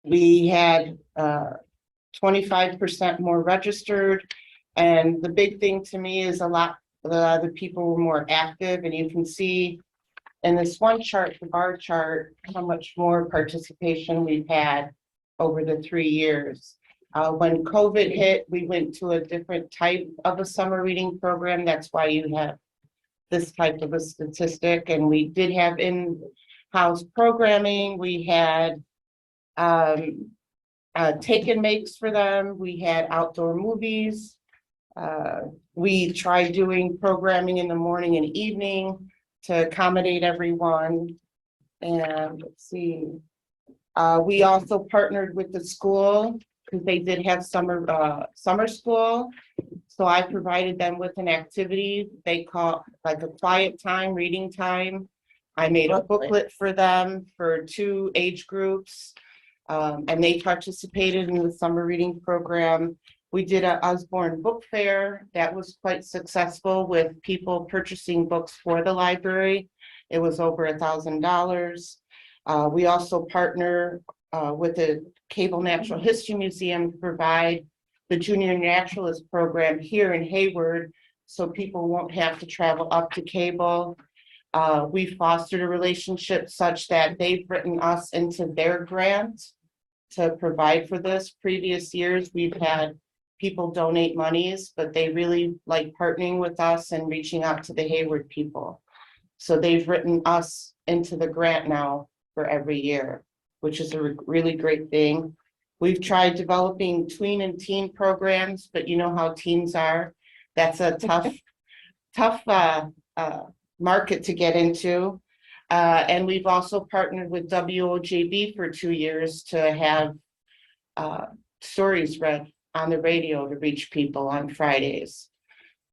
We had 25% more registered. And the big thing to me is a lot of the people were more active, and you can see in this one chart, the bar chart, how much more participation we've had over the 3 years. When COVID hit, we went to a different type of a summer reading program. That's why you have this type of a statistic. And we did have in-house programming. We had take and makes for them. We had outdoor movies. We tried doing programming in the morning and evening to accommodate everyone. And let's see, we also partnered with the school because they did have summer school. So I provided them with an activity they call like a quiet time, reading time. I made a booklet for them for 2 age groups, and they participated in the summer reading program. We did a Osborne book fair that was quite successful with people purchasing books for the library. It was over $1,000. We also partner with the Cable Natural History Museum to provide the Junior Naturalist program here in Hayward, so people won't have to travel up to Cable. We fostered a relationship such that they've written us into their grant to provide for this. Previous years, we've had people donate monies, but they really like partnering with us and reaching out to the Hayward people. So they've written us into the grant now for every year, which is a really great thing. We've tried developing tween and teen programs, but you know how teens are. That's a tough market to get into. And we've also partnered with WOJB for 2 years to have stories read on the radio to reach people on Fridays.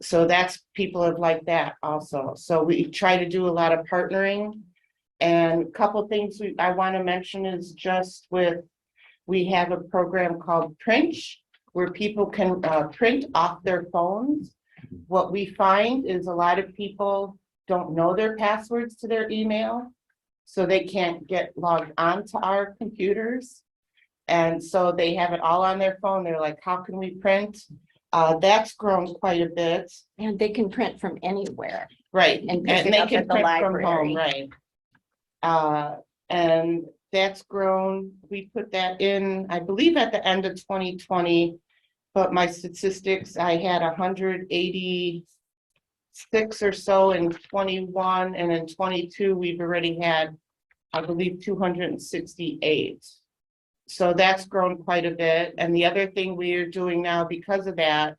So that's, people have liked that also. So we try to do a lot of partnering. And a couple of things I want to mention is just we have a program called Printch, where people can print off their phones. What we find is a lot of people don't know their passwords to their email, so they can't get logged onto our computers. And so they have it all on their phone. They're like, how can we print? That's grown quite a bit. And they can print from anywhere. Right, And and pick it they up can at the print from library. home, right. And that's grown. We put that in, I believe, at the end of 2020, but my statistics, I had 186 or so in 21, and in 22, we've already had, I believe, 268. So that's grown quite a bit. And the other thing we are doing now because of that,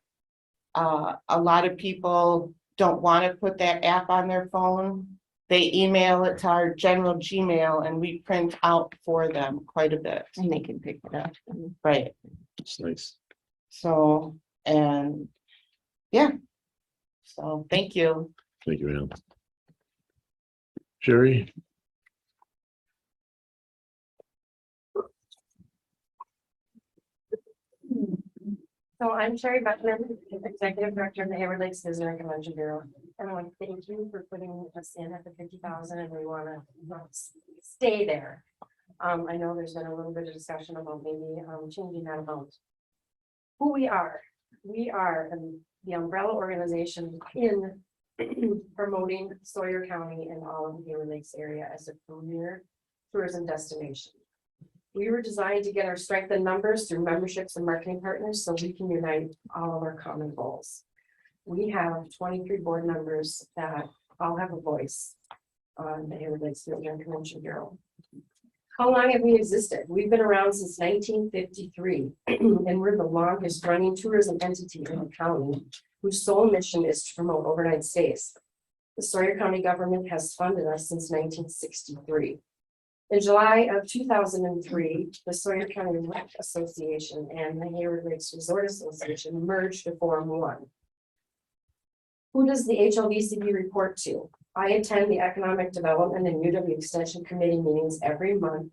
a lot of people don't want to put that app on their phone. They email it to our general Gmail, and we print out for them quite a bit. And they can pick it up. Right. It's nice. So, and yeah. So thank you. Thank you, Ann. Sherry? So I'm Sherry Beckman, Executive Director of the Hayward Lakes Visitor and Convention Bureau. And I want to thank you for putting us in at the 50,000, and we want to stay there. I know there's been a little bit of discussion about maybe changing that amount. Who we are the umbrella organization in promoting Sawyer County and all of the Hayward Lakes area as a premier tourism destination. We were designed to get our strength in numbers through memberships and marketing partners so we can unite all of our common goals. We have 23 board members that all have a voice on the Hayward Lakes Visitor and Convention Bureau. How long have we existed? We've been around since 1953, and we're the longest running tourism entity in the county whose sole mission is to promote overnight stays. The Sawyer County government has funded us since 1963. In July of 2003, the Sawyer County Rec Association and the Hayward Lakes Resort Association merged to form one. Who does the HLVCB report to? I attend the Economic Development and UW Extension Committee meetings every month,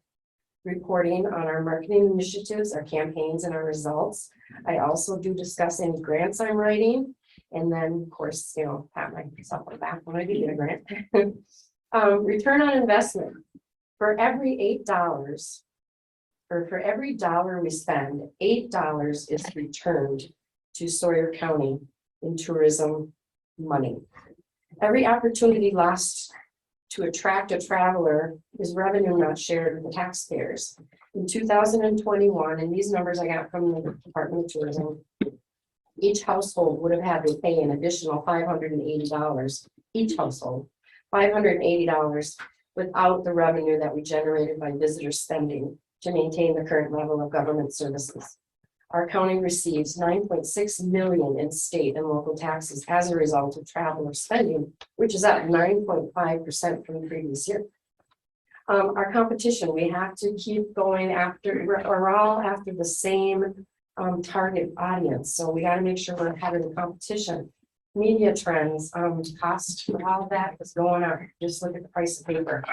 reporting on our marketing initiatives, our campaigns, and our results. I also do discuss any grants I'm writing, and then, of course, pat myself on the back when I do get a grant. Return on investment. For every $8 for every dollar we spend, $8 is returned to Sawyer County in tourism money. Every opportunity lost to attract a traveler is revenue not shared with the taxpayers. In 2021, and these numbers I got from the Department of Tourism, each household would have had to pay an additional $580, each household, $580 without the revenue that we generated by visitor spending to maintain the current level of government services. Our county receives 9.6 million in state and local taxes as a result of traveler spending, which is up 9.5% from the previous year. Our competition, we have to keep going after, we're all after the same target audience. So we got to make sure we're ahead of the competition. Media trends, cost for all that is going up. Just look at the price of paper.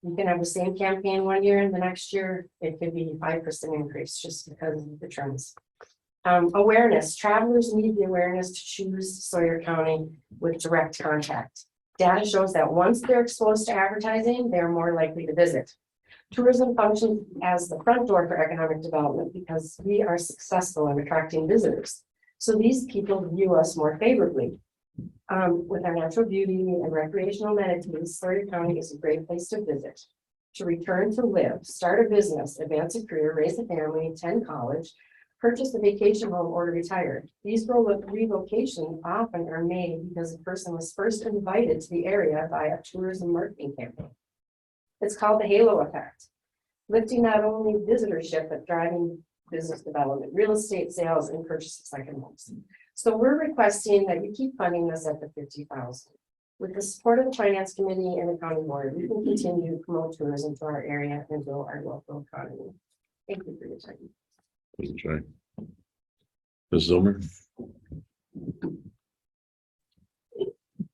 You can have the same campaign one year and the next year it could be 5% increase just because of the trends. Awareness, travelers need the awareness to choose Sawyer County with direct contact. Data shows that once they're exposed to advertising, they're more likely to visit. Tourism functions as the front door for economic development because we are successful in attracting visitors. So these people view us more favorably. With our natural beauty and recreational amenities, Sawyer County is a great place to visit, to return to live, start a business, advance a career, raise a family, attend college, purchase a vacation home, or to retire. These relocations often are made because a person was first invited to the area by a tourism marketing campaign. It's called the halo effect, lifting not only visitorship, but driving business development, real estate sales, and purchase of second homes. So we're requesting that you keep funding this at the $50,000. With the support of the Finance Committee and the County Board, we can continue to promote tourism to our area and grow our local economy. Thank you for your time. That's right. Ms. Zomer?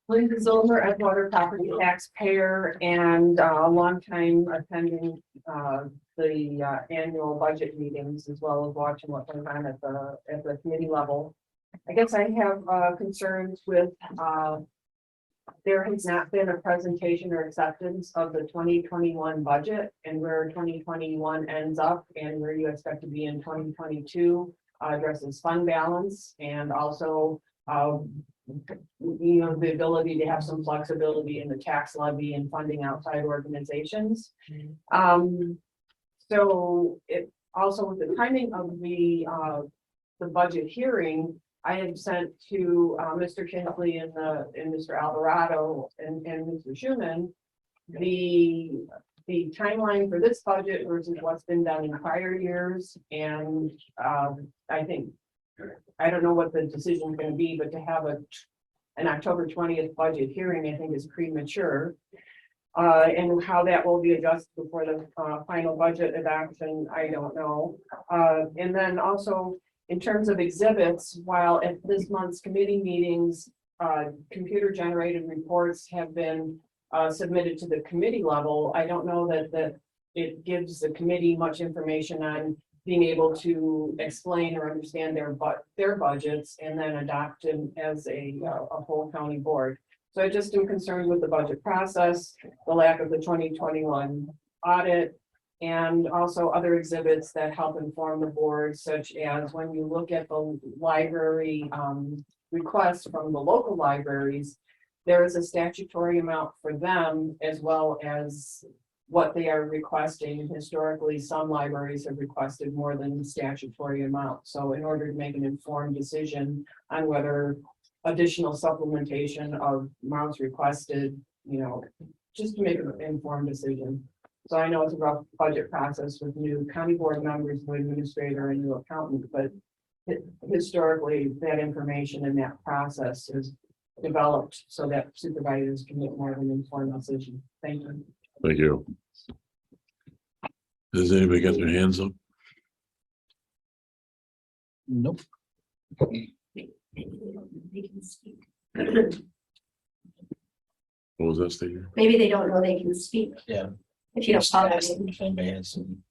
Linda Zolmer, Edgewater property taxpayer and a longtime attending the annual budget meetings as well as watching what went on at the committee level. I guess I have concerns with there has not been a presentation or acceptance of the 2021 budget and where 2021 ends up and where you expect to be in 2022, addresses fund balance and also the ability to have some flexibility in the tax levy and funding outside organizations. So it also with the timing of the budget hearing, I had sent to Mr. Kinsley and Mr. Alvarado and Mr. Schuman the timeline for this budget versus what's been done in prior years. And I think I don't know what the decision is going to be, but to have an October 20th budget hearing, I think is premature. And how that will be adjusted before the final budget adoption, I don't know. And then also in terms of exhibits, while at this month's committee meetings, computer generated reports have been submitted to the committee level, I don't know that it gives the committee much information on being able to explain or understand their budgets and then adopt them as a whole county board. So I just am concerned with the budget process, the lack of the 2021 audit, and also other exhibits that help inform the board, such as when you look at the library requests from the local libraries, there is a statutory amount for them as well as what they are requesting. Historically, some libraries have requested more than the statutory amount. So in order to make an informed decision on whether additional supplementation of amounts requested, just to make an informed decision. So I know it's a rough budget process with new county board members, new administrator, and new accountant, but historically that information and that process is developed so that supervisors can make more of an informed decision. Thank you. Thank you. Has anybody got their hands up? Nope. They can speak. What was that statement? Maybe they don't know they can speak. Yeah. If you don't Just follow ask me. them if anybody has some.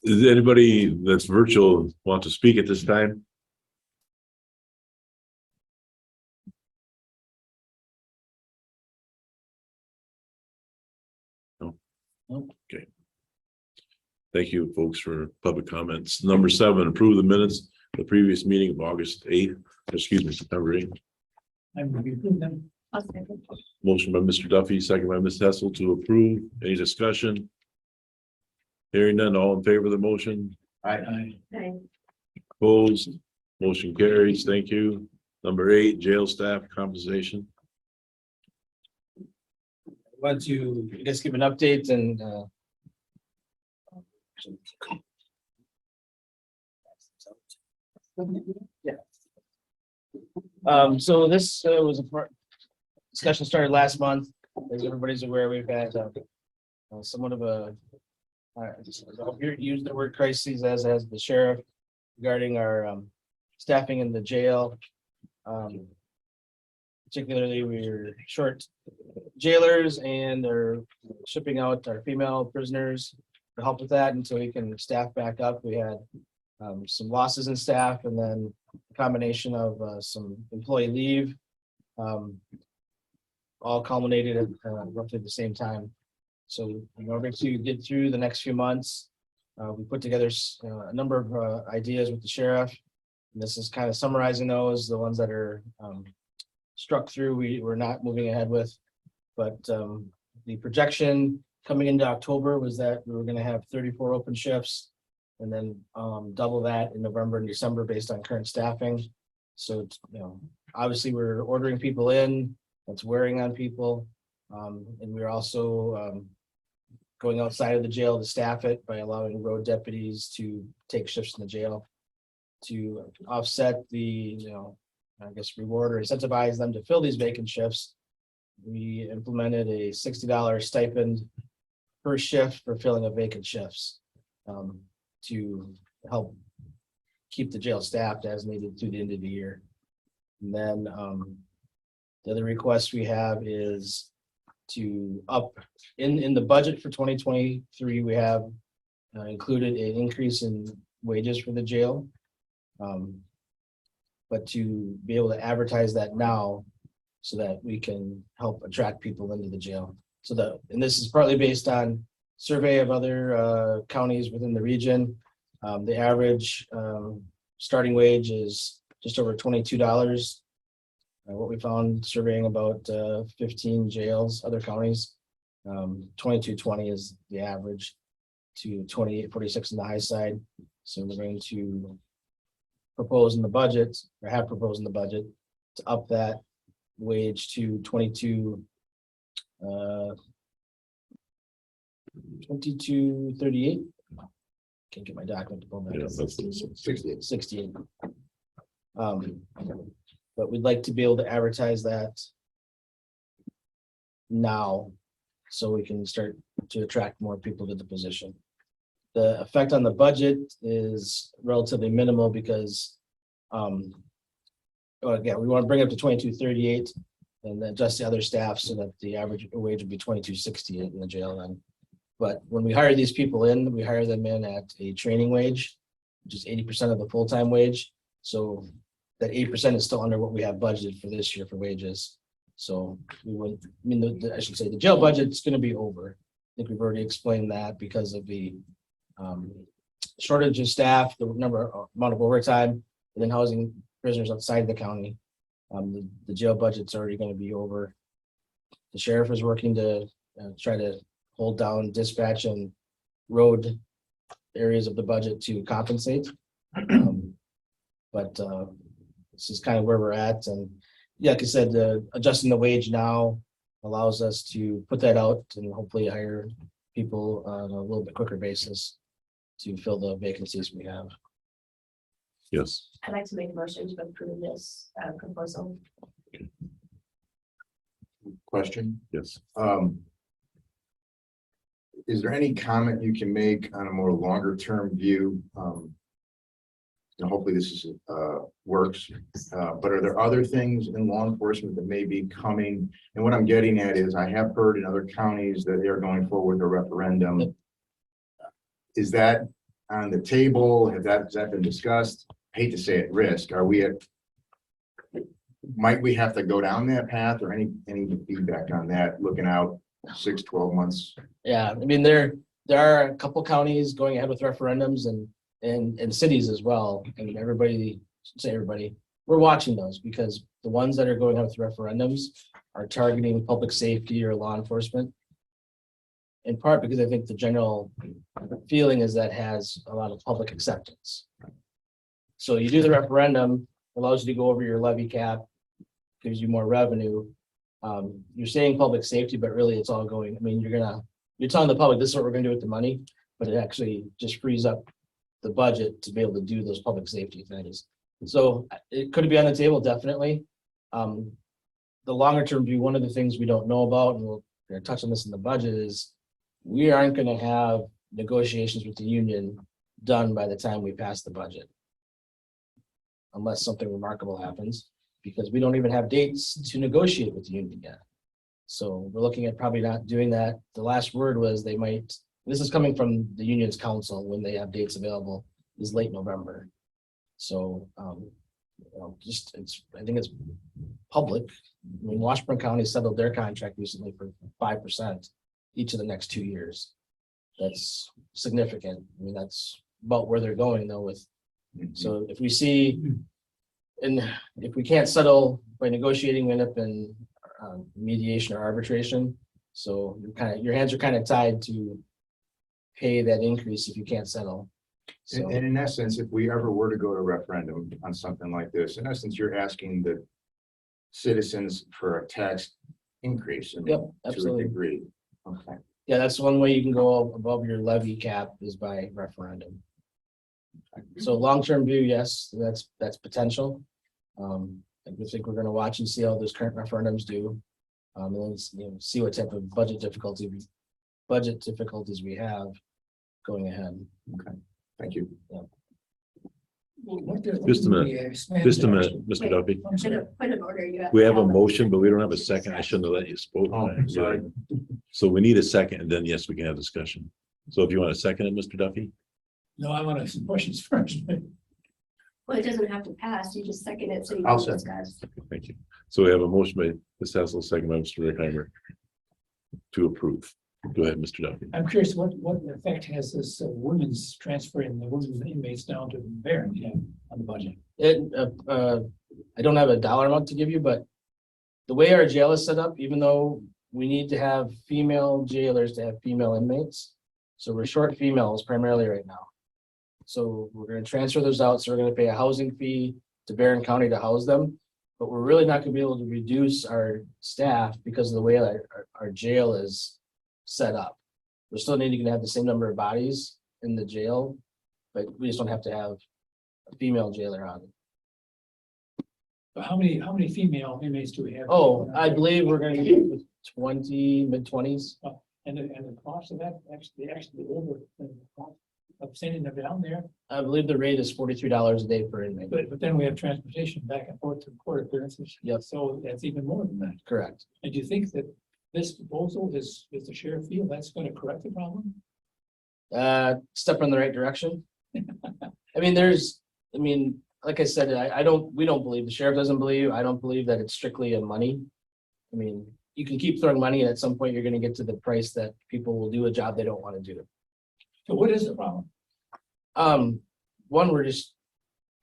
Is anybody that's virtual want to speak at this time? No. Nope. Okay. Thank you, folks, for public comments. Number 7, approve the minutes of the previous meeting of August 8th, September 8th. I reviewed them. Motion by Mr. Duffy, second by Ms. Hessel to approve. Any discussion? Hearing none, all in favor of the motion? I, Opposed? Motion carries. Thank you. Number 8, jail staff compensation. want to, I guess, give an update and, yeah. So this was a discussion started last month. As everybody's aware, we've had somewhat of a, I'll use the word crises as has the sheriff regarding our staffing in the jail. Particularly, we're short jailers and they're shipping out our female prisoners to help with that until we can staff back up. We had some losses in staff and then a combination of some employee leave. All culminated at roughly the same time. So in order to get through the next few months, we put together a number of ideas with the sheriff. And this is kind of summarizing those, the ones that are struck through, we're not moving ahead with. But the projection coming into October was that we were going to have 34 open shifts and then double that in November and December based on current staffing. So, obviously we're ordering people in, that's wearing on people. And we're also going outside of the jail to staff it by allowing road deputies to take shifts in the jail to offset the, I guess, reward or incentivize them to fill these vacant shifts. We implemented a $60 stipend per shift for filling of vacant shifts to help keep the jail staffed as needed through the end of the year. And then the other request we have is to up in the budget for 2023, we have included an increase in wages for the jail. But to be able to advertise that now so that we can help attract people into the jail. And this is partly based on survey of other counties within the region. The average starting wage is just over $22. What we found surveying about 15 jails, other counties, $22.20 is the average to $28.46 on the high side. So we're going to propose in the budget, or have proposed in the budget, to up that wage to $22.38. Can't get my document to pull back. Yeah, that's 68. But we'd like to be able to advertise that now so we can start to attract more people to the position. The effect on the budget is relatively minimal because again, we want to bring it up to $22.38 and then adjust the other staff so that the average wage would be $22.60 in the jail then. But when we hire these people in, we hire them in at a training wage, which is 80% of the full-time wage. So that 8% is still under what we have budgeted for this year for wages. So we wouldn't, I should say the jail budget is going to be over. I think we've already explained that because of the shortage of staff, the amount of overtime, and then housing prisoners outside the county. The jail budget's already going to be over. The sheriff is working to try to hold down dispatch and road areas of the budget to compensate. But this is kind of where we're at. And yeah, like I said, adjusting the wage now allows us to put that out and hopefully hire people on a little bit quicker basis to fill the vacancies we have. Yes. I'd like to make a motion to approve this proposal. Question. Yes. Is there any comment you can make on a more longer term view? And hopefully this is works, but are there other things in law enforcement that may be coming? And what I'm getting at is I have heard in other counties that they are going forward with a referendum. Is that on the table? Has that been discussed? I hate to say at risk. Might we have to go down that path or any feedback on that looking out 6-12 months? Yeah, I mean, they're there are a couple counties going ahead with referendums and cities as well. And everybody, say everybody, we're watching those because the ones that are going ahead with referendums are targeting public safety or law enforcement. In part because I think the general feeling is that has a lot of public acceptance. So you do the referendum, allows you to go over your levy cap, gives you more revenue. You're saying public safety, but really it's all going, I mean, you're telling the public, this is what we're gonna do with the money, but it actually just frees up the budget to be able to do those public safety things. So it could be on the table, definitely. The longer term view, one of the things we don't know about, and we're gonna touch on this in the budget, is we aren't gonna have negotiations with the union done by the time we pass the budget. Unless something remarkable happens, because we don't even have dates to negotiate with the union yet. So we're looking at probably not doing that. The last word was they might, this is coming from the union's council, when they have dates available, is late November. So, just, I think it's public. I mean, Washburn County settled their contract recently for 5% each of the next 2 years. That's significant. I mean, that's about where they're going though with, so if we see, and if we can't settle by negotiating, we end up in mediation or arbitration. So your hands are kind of tied to pay that increase if you can't settle. So, And in essence, if we ever were to go to referendum on something like this, in essence, you're asking the citizens for a tax increase. I mean, Yep, to a absolutely. degree. Okay. Yeah, that's one way you can go above your levy cap is by referendum. So long-term view, yes, that's potential. I think we're gonna watch and see how those current referendums do. And then, see what type of budget difficulties we have going ahead. Thank you. Just a minute, Mr. Duffy. Point of order, you have. We have a motion, but we don't have a second. I shouldn't have let you spoke. Oh, sorry. So we need a second and then yes, we can have discussion. So if you want to second it, Mr. Duffy? No, I want to have some questions first. Well, it doesn't have to pass, you just second it, so you I'll can second. discuss. Thank you. So we have a motion by Ms. Hassel, second by Mr. Rickheimer to approve. Go ahead, Mr. Duffy. I'm curious, what effect has this women's transferring the women's inmates down to Barron have on the budget? I don't have a dollar amount to give you, but the way our jail is set up, even though we need to have female jailers to have female inmates. So we're short females primarily right now. So we're gonna transfer those out, so we're gonna pay a housing fee to Barron County to house them. But we're really not gonna be able to reduce our staff because of the way our jail is set up. We're still needing to have the same number of bodies in the jail, but we just don't have to have a female jailer on it. But how many female inmates do we have? Oh, I believe we're gonna get with 20, mid-20s. And the cost of that, actually over the cost of sending them down there, I believe the rate is $43 a day per inmate. but then we have transportation back and forth to court appearances. Yep. So that's even more than that. Correct. And do you think that this proposal is the sheriff feel that's going to correct the problem? Step in the right direction. I mean, like I said, we don't believe, the sheriff doesn't believe, I don't believe that it's strictly a money. I mean, you can keep throwing money and at some point you're gonna get to the price that people will do a job they don't want to do. So what is the problem? One, we're just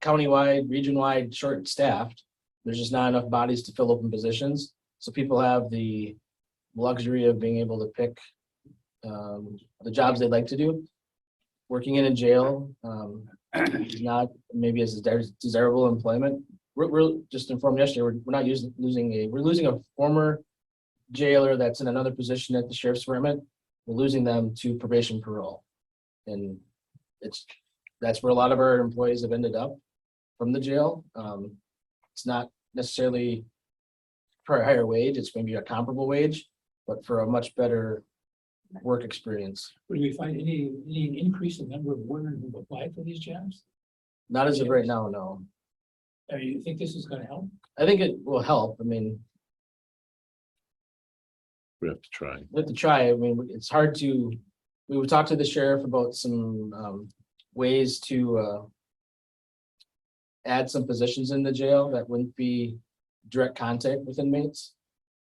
countywide, region-wide, short-staffed. There's just not enough bodies to fill open positions. So people have the luxury of being able to pick the jobs they'd like to do. Working in a jail is not maybe as desirable employment. We're just informed yesterday, we're not we're losing a former jailer that's in another position at the sheriff's department. We're losing them to probation parole. And that's where a lot of our employees have ended up from the jail. It's not necessarily for a higher wage, it's maybe a comparable wage, but for a much better work experience. Would we find any increase in the number of women who applied for these jobs? Not as of right now, no. Or you think this is going to help? I think it will help. I mean, We have to try. we have to try. I mean, it's hard to, we would talk to the sheriff about some ways to add some positions in the jail that wouldn't be direct contact with inmates.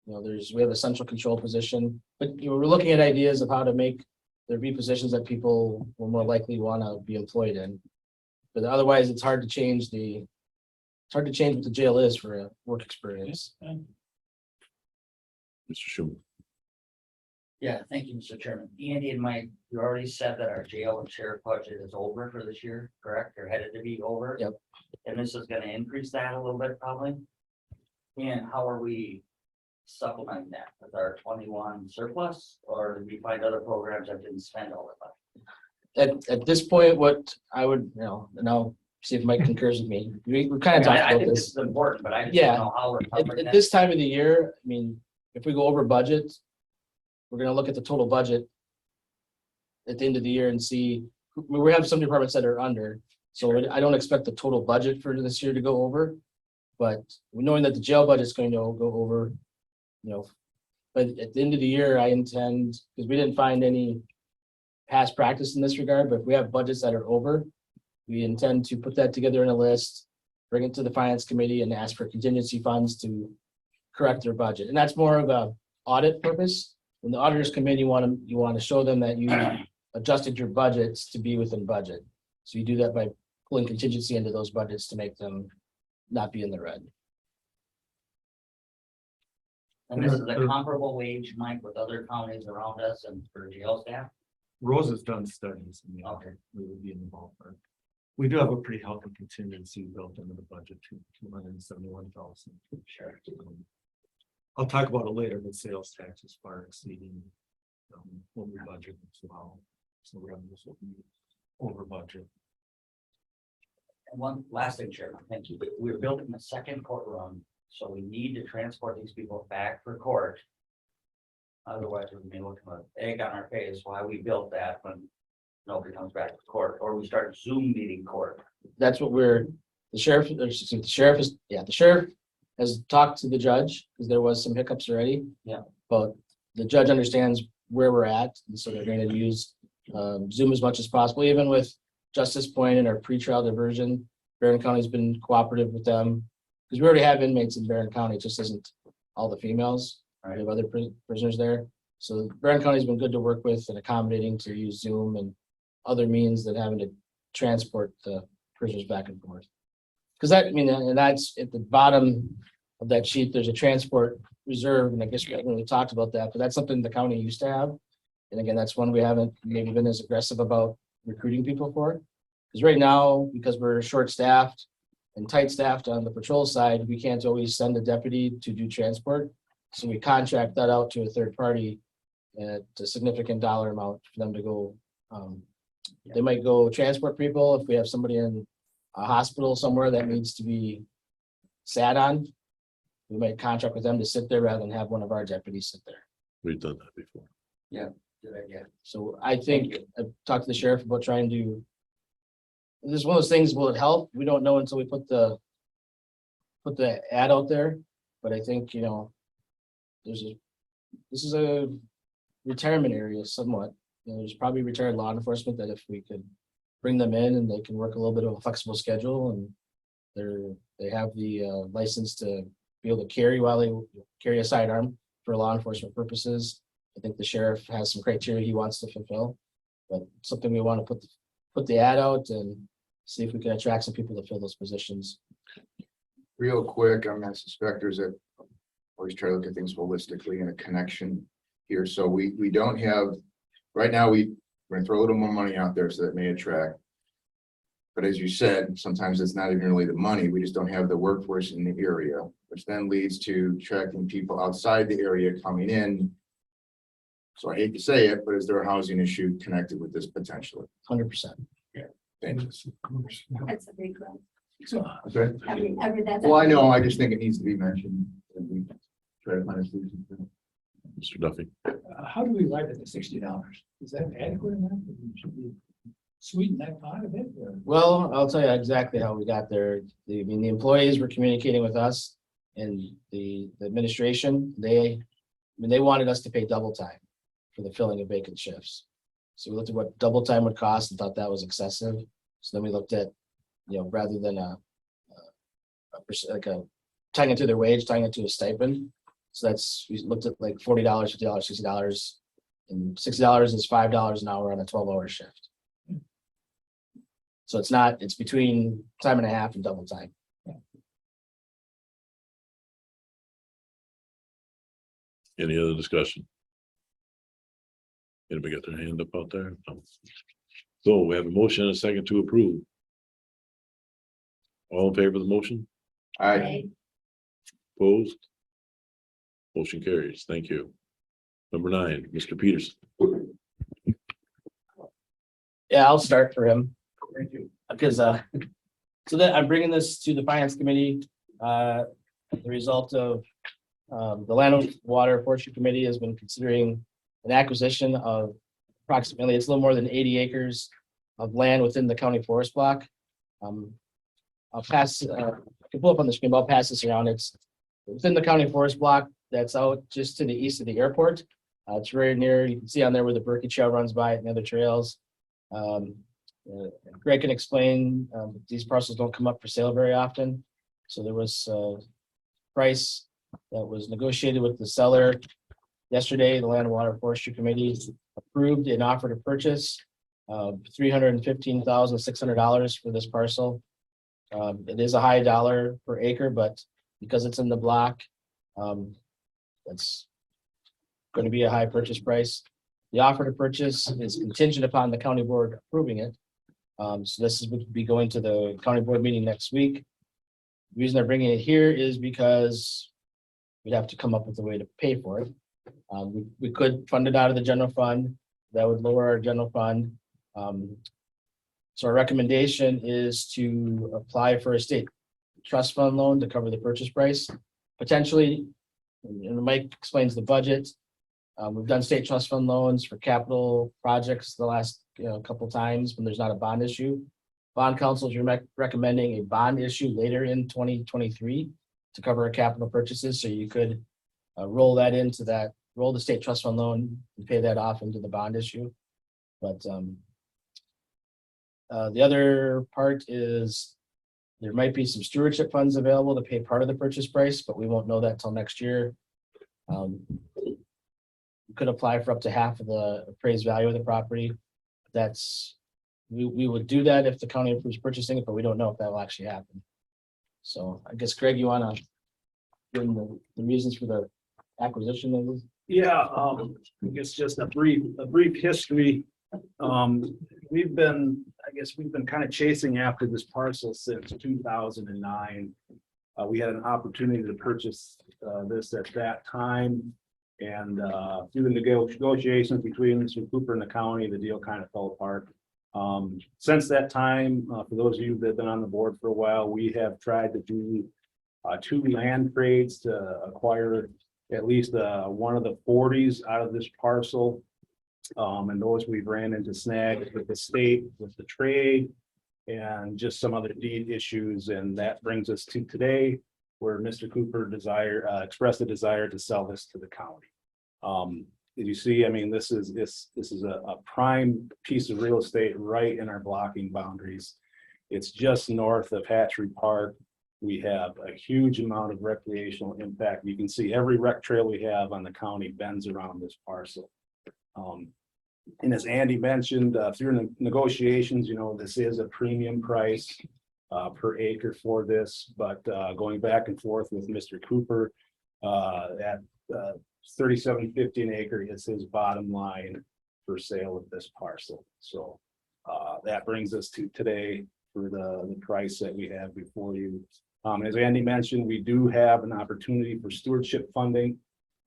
You know, we have a central control position, but we're looking at ideas of how to make there'd be positions that people will more likely want to be employed in. But otherwise, it's hard to change what the jail is for a work experience. And Mr. Schuman. Yeah, thank you, Mr. Chairman. Andy and Mike, you already said that our jail and sheriff budget is over for this year, correct? Or headed to be over? Yep. And this is gonna increase that a little bit probably? And how are we supplementing that with our 21 surplus? Or did we find other programs that didn't spend all the money? At this point, what I would, and I'll see if Mike concurs with me. We kind of I talked I about think this this. is important, but I just Yeah. don't know how we're covering At that. this time of the year, I mean, if we go over budget, we're gonna look at the total budget at the end of the year and see, we have some departments that are under, so I don't expect the total budget for this year to go over. But knowing that the jail budget's going to go over, but at the end of the year, I intend, because we didn't find any past practice in this regard, but if we have budgets that are over, we intend to put that together in a list, bring it to the finance committee and ask for contingency funds to correct their budget. And that's more of a audit purpose. When the auditors come in, you want to show them that you adjusted your budgets to be within budget. So you do that by pulling contingency into those budgets to make them not be in the red. And this is a comparable wage, Mike, with other counties around us and for jail staff? Rose has done studies. And Okay. we would be in the ballpark. We do have a pretty healthy contingency built into the budget to 271,000. Sure. I'll talk about it later, but sales tax is far exceeding what we budget as well. So revenues will be over budget. And one last thing, Chairman, thank you. We're building the second courtroom, so we need to transport these people back for court. Otherwise, we're gonna be looking at egg on our face why we built that when nobody comes back to court, or we start Zoom meeting court. That's what the sheriff has talked to the judge, because there was some hiccups already. Yeah. But the judge understands where we're at, and so they're going to use Zoom as much as possible, even with Justice Point and our pretrial diversion. Barron County's been cooperative with them, because we already have inmates in Barron County, it just isn't all the females. We have other prisoners there. So Barron County's been good to work with and accommodating to use Zoom and other means than having to transport the prisoners back and forth. Because and that's at the bottom of that sheet, there's a transport reserve, and I guess we haven't really talked about that, but that's something the county used to have. And again, that's one we haven't maybe been as aggressive about recruiting people for. Because right now, because we're short-staffed and tight-staffed on the patrol side, we can't always send a deputy to do transport. So we contract that out to a third party at a significant dollar amount for them to go. They might go transport people if we have somebody in a hospital somewhere that needs to be sat on. We might contract with them to sit there rather than have one of our deputies sit there. We've done that before. Good idea. So I think I've talked to the sheriff about trying to. This is one of those things, will it help? We don't know until we put the ad out there, but I think, this is a retirement area somewhat. There's probably retired law enforcement that if we could bring them in and they can work a little bit of a flexible schedule, and they have the license to be able to carry while they carry a sidearm for law enforcement purposes. I think the sheriff has some criteria he wants to fulfill, but something we want to put the ad out and see if we can attract some people to fill those positions. Real quick, I'm gonna suspect there's always try to look at things holistically and a connection here. So we don't have, right now, we're gonna throw a little more money out there so that may attract. But as you said, sometimes it's not even really the money. We just don't have the workforce in the area, which then leads to attracting people outside the area coming in. So I hate to say it, but is there a housing issue connected with this potentially? 100%. Thanks. That's a big one. Okay. That's. Well, I know, I just think it needs to be mentioned. And we try to find a solution. Mr. Duffy. How do we arrive at the $60? Is that adequate enough? Should we sweeten that pot a bit? Or- Well, I'll tell you exactly how we got there. The employees were communicating with us and the administration, they wanted us to pay double time for the filling of vacant shifts. So we looked at what double time would cost and thought that was excessive. So then we looked at, rather than tying it to their wage, tying it to a stipend. So we looked at like $40, $50, $60 And $60 is $5 an hour on a 12-hour shift. So it's between time and a half and double time. Any other discussion? Anybody got their hand up out there? No. So we have a motion and a second to approve. All in favor of the motion? I, Opposed? Motion carries. Thank you. Number 9, Mr. Peterson. Yeah, I'll start for him. Thank you. Because, so that I'm bringing this to the finance committee, the result of, the Land and Water Forestry Committee has been considering an acquisition of approximately, it's a little more than 80 acres of land within the county forest block. I'll pass, I can pull up on the screen, but I'll pass this around. It's within the county forest block that's out just to the east of the airport. It's very near, you can see on there where the Berkey Trail runs by it and other trails. Greg can explain, these parcels don't come up for sale very often. So there was a price that was negotiated with the seller yesterday. The Land and Water Forestry Committee approved an offer to purchase $315,600 for this parcel. It is a high dollar per acre, but because it's in the block, that's going to be a high purchase price. The offer to purchase is contingent upon the county board approving it. So this would be going to the county board meeting next week. The reason they're bringing it here is because we'd have to come up with a way to pay for it. We could fund it out of the general fund. That would lower our general fund. So our recommendation is to apply for a state trust fund loan to cover the purchase price. Potentially, and Mike explains the budget. We've done state trust fund loans for capital projects the last couple times when there's not a bond issue. Bond council is recommending a bond issue later in 2023 to cover our capital purchases. So you could roll that into that, roll the state trust fund loan and pay that off into the bond issue. But the other part is there might be some stewardship funds available to pay part of the purchase price, but we won't know that till next year. We could apply for up to half of the appraised value of the property. We would do that if the county approves purchasing it, but we don't know if that will actually happen. So I guess, Greg, you want to give them the reasons for the acquisition of this? Yeah, I guess just a brief history. We've been kind of chasing after this parcel since 2009. We had an opportunity to purchase this at that time. And through the negotiations between Mr. Cooper and the county, the deal kind of fell apart. Since that time, for those of you that have been on the board for a while, we have tried to do 2 land trades to acquire at least one of the 40s out of this parcel. And those we've ran into snags with the state, with the trade, and just some other deed issues. And that brings us to today, where Mr. Cooper expressed a desire to sell this to the county. As you see, I mean, this is a prime piece of real estate right in our blocking boundaries. It's just north of Hatchery Park. We have a huge amount of recreational impact. You can see every rec trail we have on the county bends around this parcel. And as Andy mentioned, through negotiations, this is a premium price per acre for this, but going back and forth with Mr. Cooper at $37.50 an acre is his bottom line for sale of this parcel. So that brings us to today for the price that we have before you. As Andy mentioned, we do have an opportunity for stewardship funding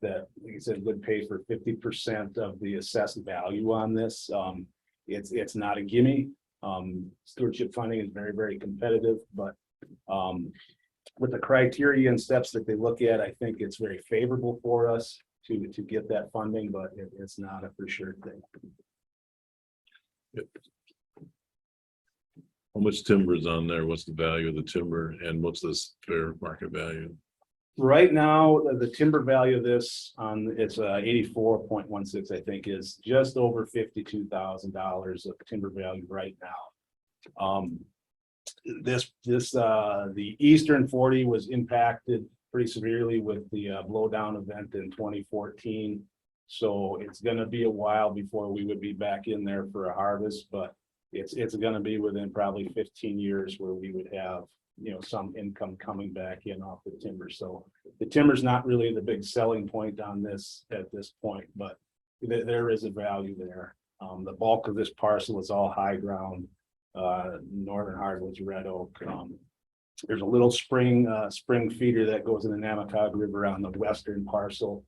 that, like I said, would pay for 50% of the assessed value on this. It's not a gimme. Stewardship funding is very, very competitive, but with the criteria and steps that they look at, I think it's very favorable for us to get that funding, but it's not a for sure thing. How much timber is on there? What's the value of the timber and what's this fair market value? Right now, the timber value of this it's 84.16, I think, is just over $52,000 of timber value right now. The Eastern 40 was impacted pretty severely with the blowdown event in 2014. So it's gonna be a while before we would be back in there for a harvest, but it's gonna be within probably 15 years where we would have, some income coming back in off the timber. So the timber's not really the big selling point on this at this point, but there is a value there. The bulk of this parcel is all high ground, northern hardwoods, red oak. There's a little spring feeder that goes in the Namacog River on the western parcel,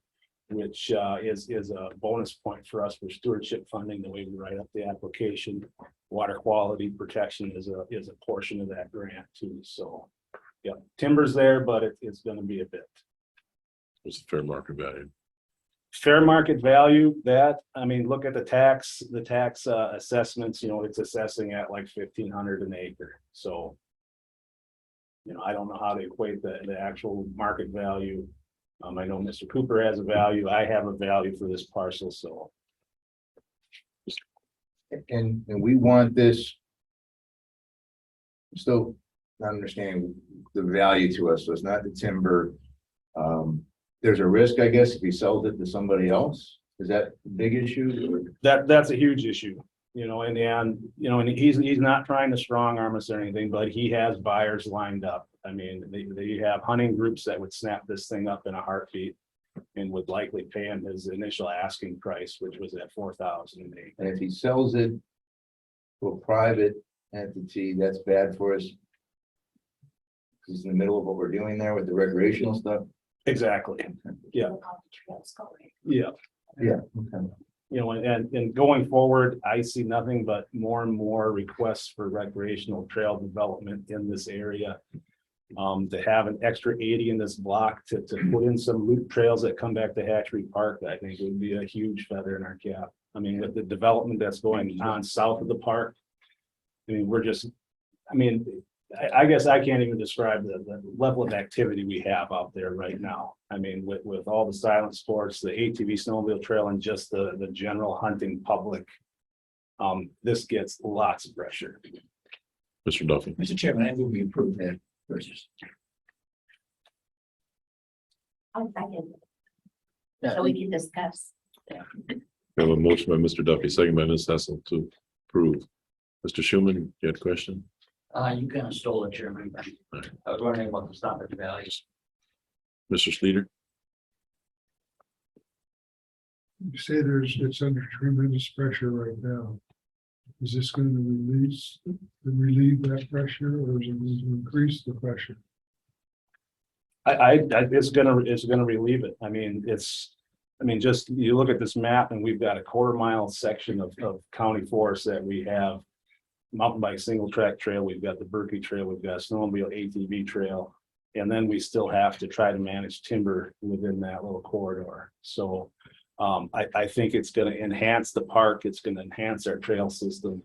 which is a bonus point for us for stewardship funding, the way we write up the application. Water quality protection is a portion of that grant too. So, yeah, timber's there, but it's gonna be a bit. What's the fair market value? Fair market value, look at the tax assessments, it's assessing at like 1,500 an acre, so. I don't know how to equate the actual market value. I know Mr. Cooper has a value, I have a value for this parcel, so. And we want this. Still not understanding the value to us, so it's not the timber. There's a risk, I guess, if he sells it to somebody else. Is that a big issue? That's a huge issue, and he's not trying to strong arm us or anything, but he has buyers lined up. They have hunting groups that would snap this thing up in a heartbeat and would likely pay him his initial asking price, which was at 4,000 an acre. And if he sells it to a private entity, that's bad for us. He's in the middle of what we're doing there with the recreational stuff. Exactly, yeah. Yeah. Yeah. Okay. And going forward, I see nothing but more and more requests for recreational trail development in this area. To have an extra 80 in this block to put in some loop trails that come back to Hatchery Park, I think would be a huge feather in our cap. With the development that's going on south of the park. I guess I can't even describe the level of activity we have out there right now. With all the silent sports, the ATV snowmobile trail, and just the general hunting public. This gets lots of pressure. Mr. Duffy, Mr. Chairman, I move we approve that purchase. I'll second, Yeah. so we can discuss. we have a motion by Mr. Duffy, second by Ms. Hessel to approve. Mr. Schuman, you had a question? You kind of stole it, Chairman. I was wondering about the stoppage values. Mr. Sleater? You say it's under tremendous pressure right now. Is this going to relieve that pressure, or is it going to increase the pressure? It's gonna relieve it. Just you look at this map and we've got a 1/4 mile section of county forest that we have. Mountain bike single track trail, we've got the Berkey Trail, we've got snowmobile ATV trail. And then we still have to try to manage timber within that little corridor. So I think it's gonna enhance the park, it's gonna enhance our trail system.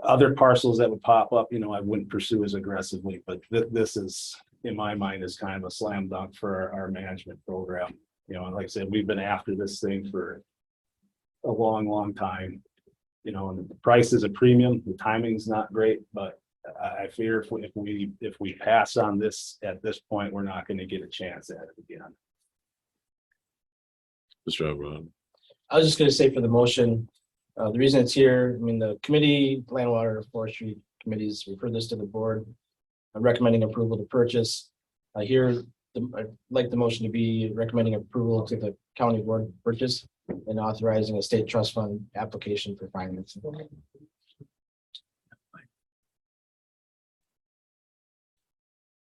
Other parcels that would pop up, I wouldn't pursue as aggressively, but this is, in my mind, is kind of a slam dunk for our management program. And like I said, we've been after this thing for a long time. And the price is a premium, the timing's not great, but I fear if we pass on this at this point, we're not gonna get a chance at it again. Mr. Alvarado? I was just gonna say for the motion, the reason it's here, the committee, Land, Water, Forestry committees refer this to the board. I'm recommending approval to purchase. I'd like the motion to be recommending approval to the county board purchase and authorizing a state trust fund application for financing.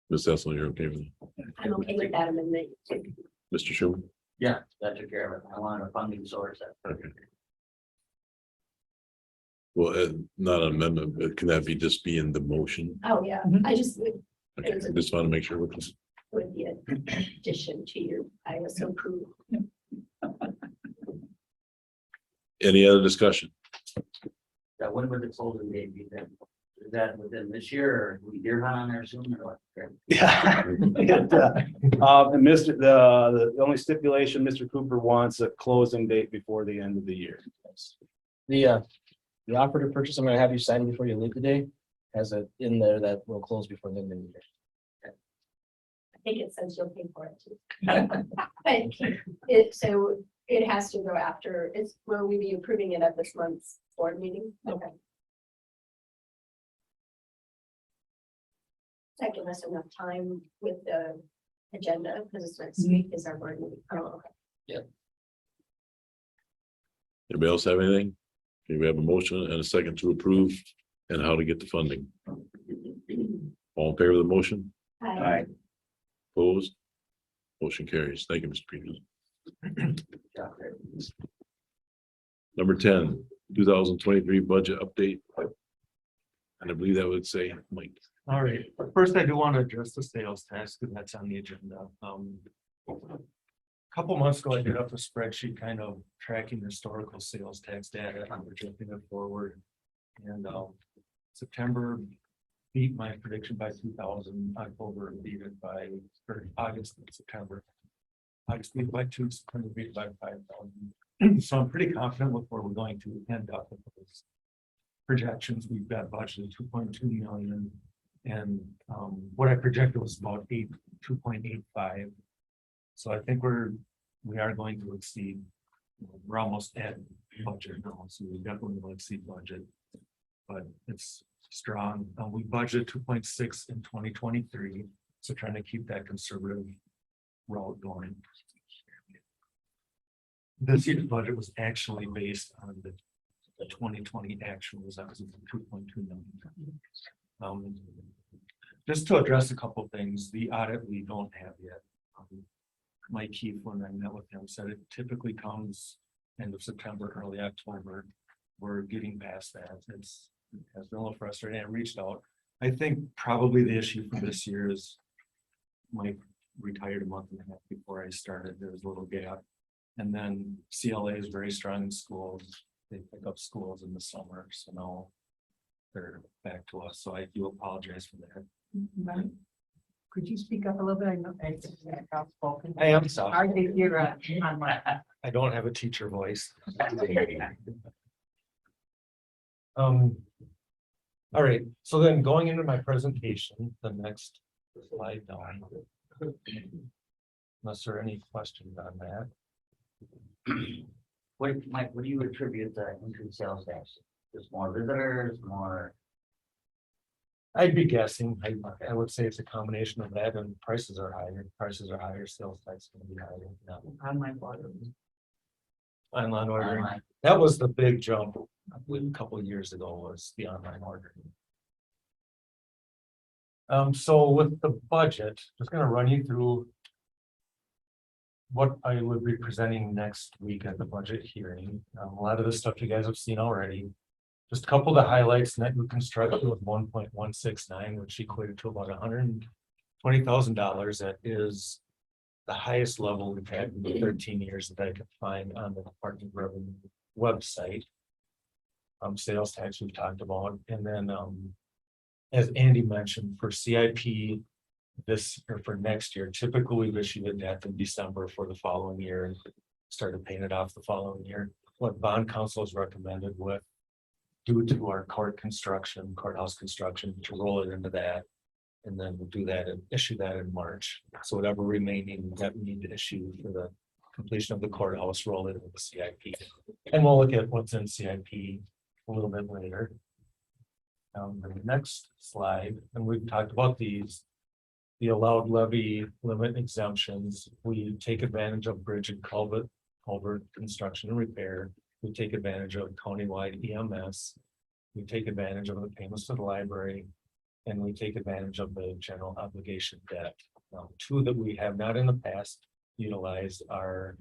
Ms. Hessel, you're okay with it? I'm okay with that amendment. Mr. Schuman? Yeah, that took care of it. I wanted a funding source. Okay. Well, not an amendment, but can that just be in the motion? Oh, yeah, I just would, Okay, I just want to make sure with this. with the addition to your, I also approve. Any other discussion? That when would the closing date be then? Is that within this year, or we deer hunt on there soon, or what? Yeah. And the only stipulation, Mr. Cooper wants a closing date before the end of the year. The offer to purchase, I'm gonna have you sign before you leave today, has it in there that will close before the end of the year. think it says you'll pay for it too. But so it has to go after, will we be approving it at this month's board meeting? Okay. That give us enough time with the agenda, because it's next week is our board meeting. Oh, okay. Anybody else have anything? Okay, we have a motion and a second to approve and how to get the funding. All in favor of the motion? Aye. Opposed? Motion carries. Thank you, Mr. Peters. Number 10, 2023 budget update. And I believe that would say, Mike. All right, first I do want to address the sales tax because that's on the agenda. A couple months ago, I did up a spreadsheet kind of tracking historical sales tax data and projecting it forward. And September beat my prediction by 2,000. October beat it by, or August and September. August beat by 2, September beat by 5,000. So I'm pretty confident with where we're going to end up with those projections. We've got budgeted 2.2 million. And what I projected was about 2.85. So I think we are going to exceed. We're almost at budget now, so we definitely will exceed budget. But it's strong. We budgeted 2.6 in 2023, so trying to keep that conservative route going. This year's budget was actually based on the 2020 actuals. That was 2.2 million. Just to address a couple of things, the audit we don't have yet. Mike Keith, when I met with him, said it typically comes end of September, early October. We're getting past that. It has been a little frustrating. I reached out. I think probably the issue for this year is Mike retired a month and a half before I started. There was a little gap. And then CLA is very strong in schools. They pick up schools in the summer. So now they're back to us. So I do apologize for that. Could you speak up a little bit? I know I am sorry. I think you're on my. I don't have a teacher voice. All right, so then going into my presentation, the next slide down. Unless there are any questions on that. What, Mike, what do you attribute the increased sales tax? Just more visitors, more? I'd be guessing, I would say it's a combination of that and prices are higher, sales tax is gonna be higher. Yeah. Online ordering. Online ordering, Online. that was the big jump, I believe a couple of years ago was the online ordering. So with the budget, just gonna run you through what I would be presenting next week at the budget hearing. A lot of the stuff you guys have seen already. Just a couple of the highlights, net new construction with 1.169, which equated to about $120,000. That is the highest level we've had in the 13 years that I could find on the Department of Revenue website. Sales tax we've talked about, and then as Andy mentioned, for CIP this or for next year, typically we've issued a debt in December for the following year and started paying it off the following year. What bond council has recommended with due to our courthouse construction, to roll it into that. And then we'll do that and issue that in March. So whatever remaining that we need to issue for the completion of the courthouse, roll it into the CIP. And we'll look at what's in CIP a little bit later. The next slide, and we've talked about these. The allowed levy limit exemptions, we take advantage of bridge and culvert construction and repair. We take advantage of countywide EMS. We take advantage of the payments to the library. And we take advantage of the general obligation debt. Two that we have not in the past utilized are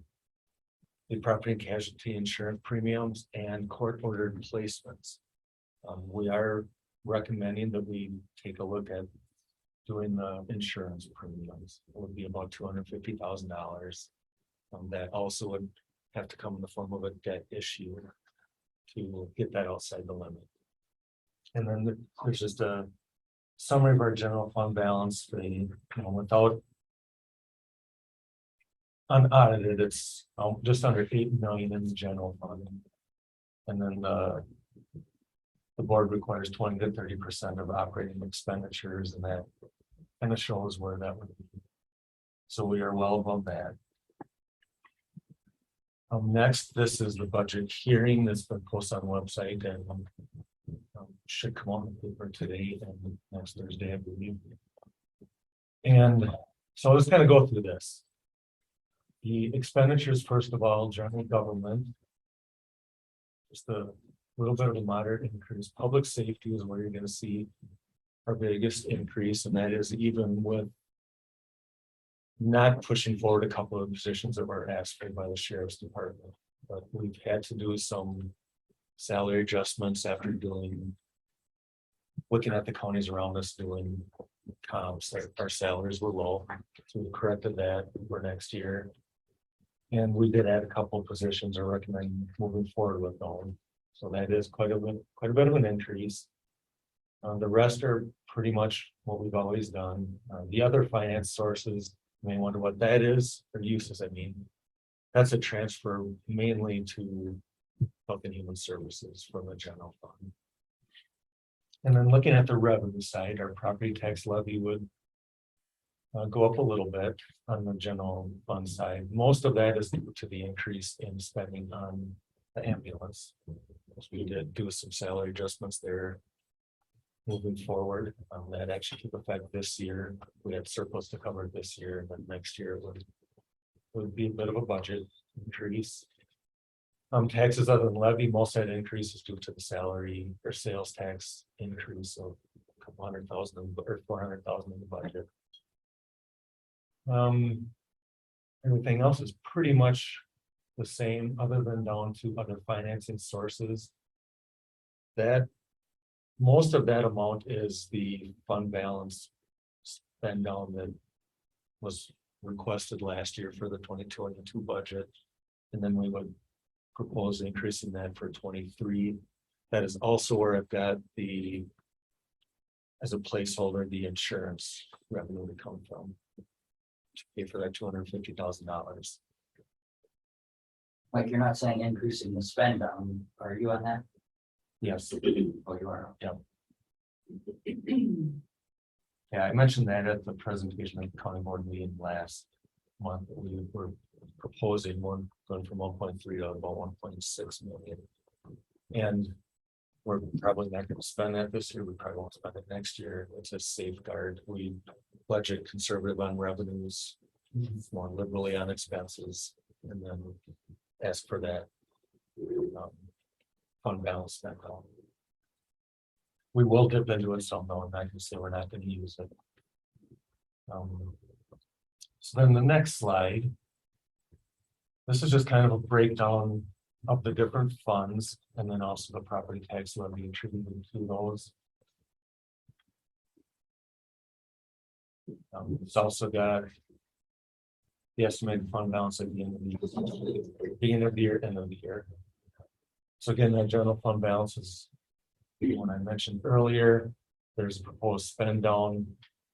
the property and casualty insurance premiums and court ordered placements. We are recommending that we take a look at doing the insurance premiums. It would be about $250,000. That also would have to come in the form of a debt issue to get that outside the limit. And then there's just a summary of our general fund balance, without unaudited, it's just under 8 million in the general fund. And then the board requires 20 to 30% of operating expenditures, and that kind of shows where that would be. So we are well above that. Next, this is the budget hearing that's been posted on the website and should come on the paper today and next Thursday, I believe. And so let's kind of go through this. The expenditures, first of all, general government. Just a little bit of a moderate increase. Public safety is where you're going to see our biggest increase, and that is even with not pushing forward a couple of positions that were asked for by the sheriff's department. But we've had to do some salary adjustments after looking at the counties around us doing comps, our salaries were low. So we corrected that for next year. And we did add a couple of positions or recommend moving forward with them. So that is quite a bit of an increase. The rest are pretty much what we've always done. The other finance sources, you may wonder what that is, or uses, I mean. That's a transfer mainly to Health and Human Services from the general fund. And then looking at the revenue side, our property tax levy would go up a little bit on the general fund side. Most of that is due to the increase in spending on the ambulance. So we did do some salary adjustments there moving forward. That actually took effect this year. We had surplus to cover it this year, and then next year it would be a bit of a budget increase. Taxes other than levy, most of that increase is due to the salary or sales tax increase of a couple $100,000 or $400,000 in the budget. Everything else is pretty much the same, other than down to other financing sources. That most of that amount is the fund balance spend down that was requested last year for the 2022 budget. And then we would propose increasing that for 23. That is also where I've got as a placeholder, the insurance revenue to come from. To pay for that $250,000. Like, you're not saying increasing the spend, are you on that? Yes. Oh, you are. Yeah, I mentioned that at the presentation of the county board meeting last month. We were proposing going from 1.3 to about 1.6 million. And we're probably not going to spend that this year. We probably won't spend it next year. It's a safeguard. We budget conservative on revenues, more liberally on expenses, and then ask for that fund balance back on. We will dip into it some though, and I can say we're not going to use it. So then the next slide. This is just kind of a breakdown of the different funds, and then also the property tax levy attributed to those. It's also got the estimated fund balance at the end of the year, end of the year. So again, that general fund balance is the one I mentioned earlier. There's a proposed spend down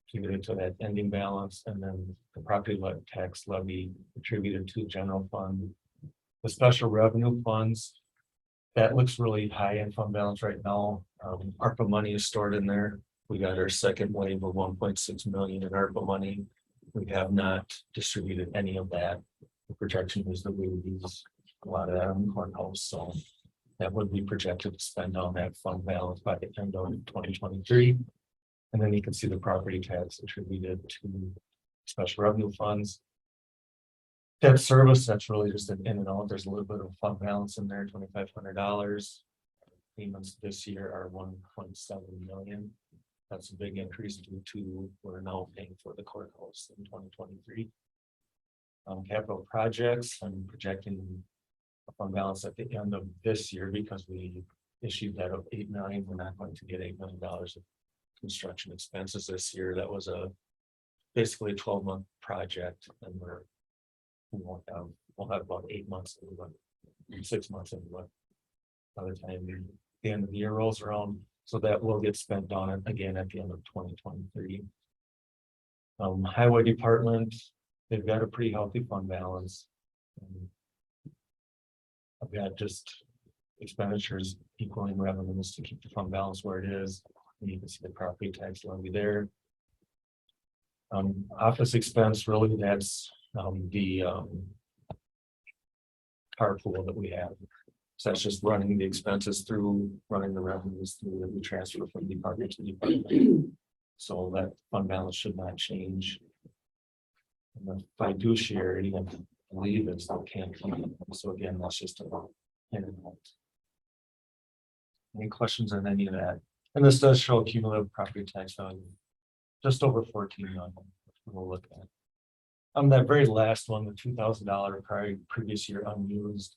attributed to that ending balance, and then the property tax levy attributed to general fund. The special revenue funds, that looks really high in fund balance right now. ARPA money is stored in there. We got our second wave of 1.6 million in ARPA money. We have not distributed any of that. The projection is that we would use a lot of that on the courthouse, so that would be projected to spend on that fund balance by the end of 2023. And then you can see the property tax attributed to special revenue funds. Debt service, that's really just an in and out. There's a little bit of fund balance in there, $2,500. Payments this year are 1.7 million. That's a big increase due to we're now paying for the courthouse in 2023. Capital projects, I'm projecting a fund balance at the end of this year because we issued that of 8 million. We're not going to get $8 million of construction expenses this year. That was basically a 12-month project, and we'll have about 8 months into it, 6 months into it by the time the end of the year rolls around. So that will get spent on it again at the end of 2023. Highway department, they've got a pretty healthy fund balance. I've got just expenditures equaling revenues to keep the fund balance where it is. And you can see the property tax levy there. Office expense, really, that's, the, carpool that we have. So that's just running the expenses through, running the revenues through that we transfer from department to department. So that fund balance should not change. And the fiduciary, I believe it's the can't. So again, that's just a. Any questions on any of that? And this does show cumulative property tax value. Just over 14 million. We'll look at. That very last one, the $2,000 previous year unused.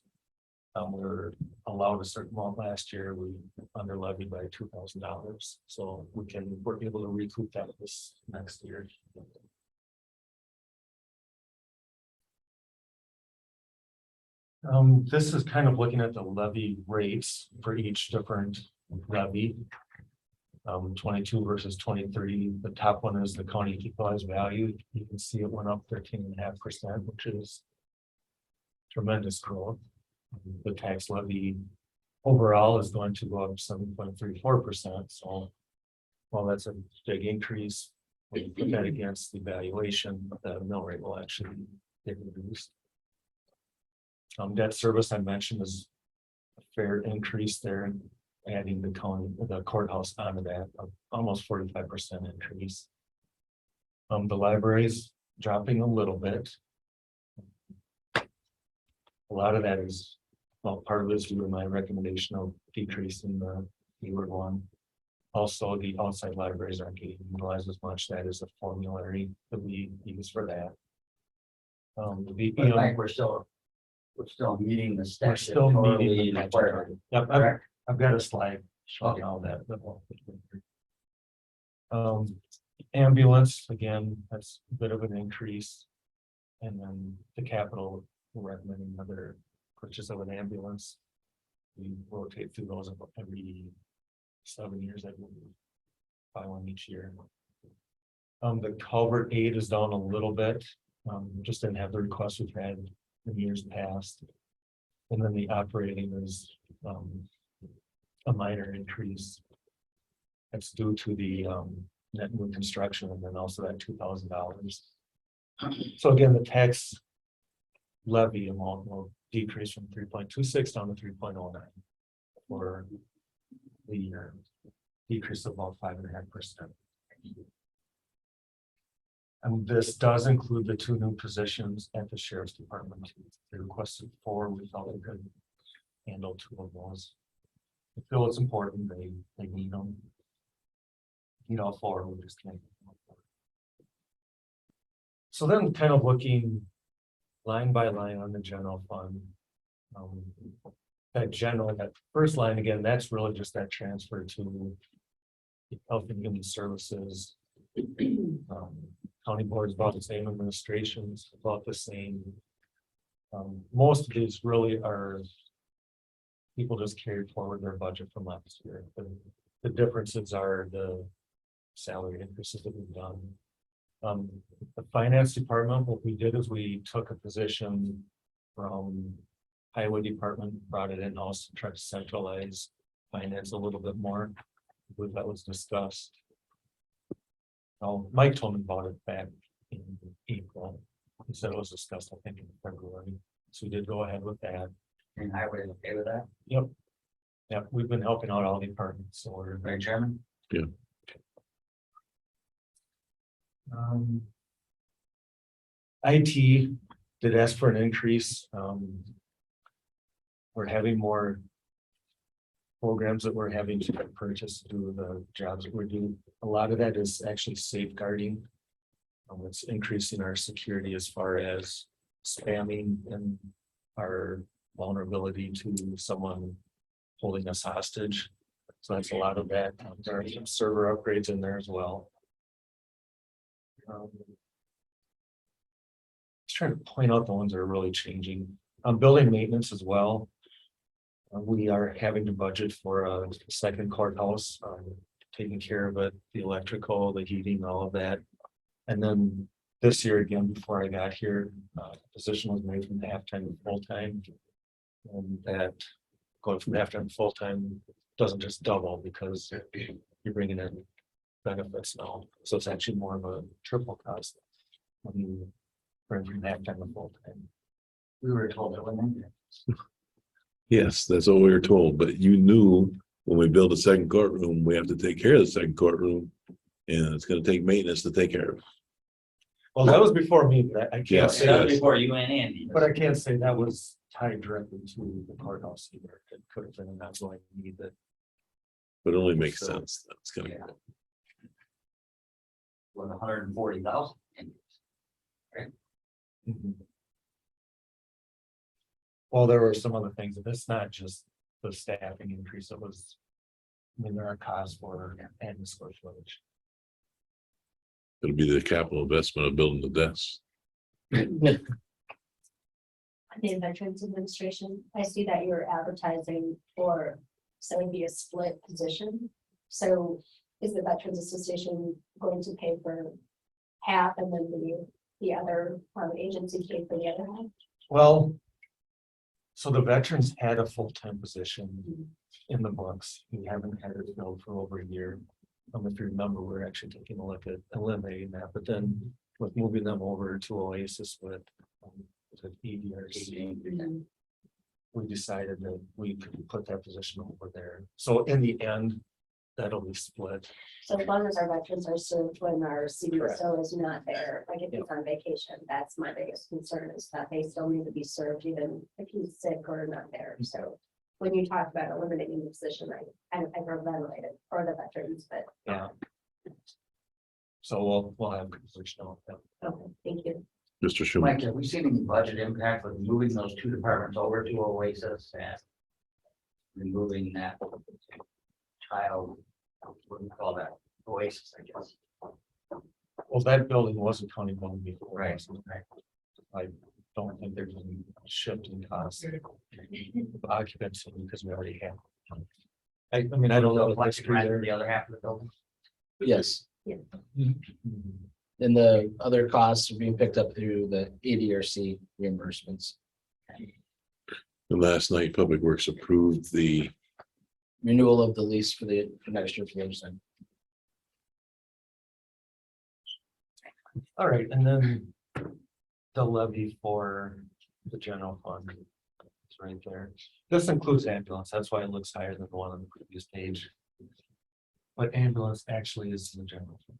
We were allowed a certain amount last year. We under levied by $2,000. So we're able to recoup that this next year. This is kind of looking at the levy rates for each different levy. 22 versus 23. The top one is the county equalized value. You can see it went up 13.5%, which is tremendous growth. The tax levy overall is going to go up 7.34%. So while that's a big increase, when you put that against the valuation, the mill rate will actually get reduced. Debt service I mentioned is a fair increase there. Adding the courthouse onto that, almost 45% increase. The library's dropping a little bit. A lot of that is, well, part of this due to my recommendation of decreasing the fewer one. Also, the outside libraries aren't getting utilized as much. That is a formulary that we use for that. But I think we're still meeting the We're still meeting statutory the requirement. Yep, Correct. I've got a slide showing all that. Ambulance, again, that's a bit of an increase. And then the capital, we're recommending another purchase of an ambulance. We rotate through those about every 7 years, I believe. Buy one each year. The culvert aid is down a little bit. Just didn't have the request we've had in years past. And then the operating is a minor increase. That's due to the net new construction and then also that $2,000. So again, the tax levy amount will decrease from 3.26 down to 3.09 for the year, decrease of about 5.5%. And this does include the 2 new positions at the sheriff's department. They requested 4. We felt we could handle 2 of those. I feel it's important. They need them. Need all 4. We just can't. So then, kind of looking line by line on the general fund. That first line again, that's really just that transfer to Health and Human Services. County boards about the same, administrations about the same. Most of these really are people just carried forward their budget from last year. The differences are the salary increases that we've done. The finance department, what we did is we took a position from highway department, brought it in house to try to centralize finance a little bit more. I believe that was discussed. Mike told me about it back in April. He said it was discussed, I think, in February. So we did go ahead with that. And highway is okay with that, Yep. Yep, we've been helping out all departments, so we're right, Chairman? IT did ask for an increase. We're having more programs that we're having to purchase to do the jobs that we're doing. A lot of that is actually safeguarding. It's increasing our security as far as spamming and our vulnerability to someone holding us hostage. So that's a lot of that. There are some server upgrades in there as well. Just trying to point out the ones that are really changing. Building maintenance as well. We are having to budget for a second courthouse, taking care of it, the electrical, the heating, all of that. And then this year again, before I got here, position was made from half-time to full-time. And that going from half-time to full-time doesn't just double because you're bringing in benefits now, so it's actually more of a triple cost. When you bring from that time to full time. We were told it wasn't. Yes, that's what we were told, but you knew when we build a second courtroom, we have to take care of the second courtroom. And it's gonna take maintenance to take care of. Well, that was before me, but I can't Yes, say That that, was before you and Andy. but I can't say that was tied directly to the courthouse either. It could have been an ongoing need that. But it only makes So, sense. That's gonna. Yeah. With 140,000. Well, there were some other things, and it's not just the staffing increase, it was. I mean, there are costs for and square footage. It'll be the capital investment of building the desks. The Veterans Administration, I see that you're advertising for, so it'd be a split position. So is the Veterans Association going to pay for half and then the other agency pay for the other half? Well. So the veterans had a full-time position in the books. We haven't had it filled for over a year. If you remember, we're actually taking a look at eliminating that, but then with moving them over to Oasis with EDRC, we decided that we could put that position over there. So in the end, that'll be split. So as long as our veterans are served when our CDSO is not there, like if he's on vacation, that's my biggest concern is that they still need to be served even if he's sick or not there. So when you talk about eliminating the position, I wrote ventilated for the veterans, but Yeah. So we'll have completion of that. okay, thank you. Mr. Schuman, Mike, have we seen any budget impact with moving those two departments over to Oasis and removing that child, what do you call that, Oasis, I guess? Well, that building wasn't county one before. Right. I don't think there's any shift in cost of occupancy because we already have. I mean, I don't know. Like the other half of the building. Yes, Mhm. and the other costs are being picked up through the ADRC reimbursements. and last night, Public Works approved the Renewal of the lease for next year for the other side. All right, and then the levy for the general fund. It's right there. This includes ambulance. That's why it looks higher than the one on the previous page. But ambulance actually is in the general fund.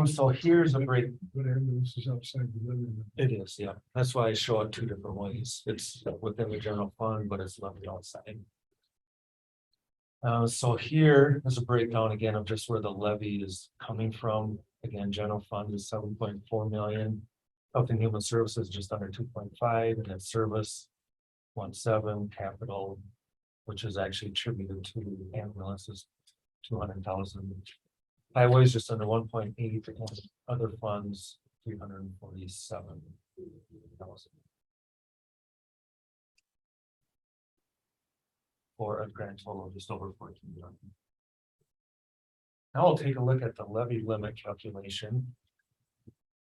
So here's a break. But ambulance is outside the living room. It is, yeah. That's why I show it two different ways. It's within the general fund, but it's levied outside. So here is a breakdown again of just where the levy is coming from. Again, general fund is 7.4 million. Health and Human Services just under 2.5, and then service 1.7, capital, which is actually attributed to ambulances, 200,000. Highways just under 1.8, and other funds 347,000. For a grand total of just over 14 million. Now we'll take a look at the levy limit calculation.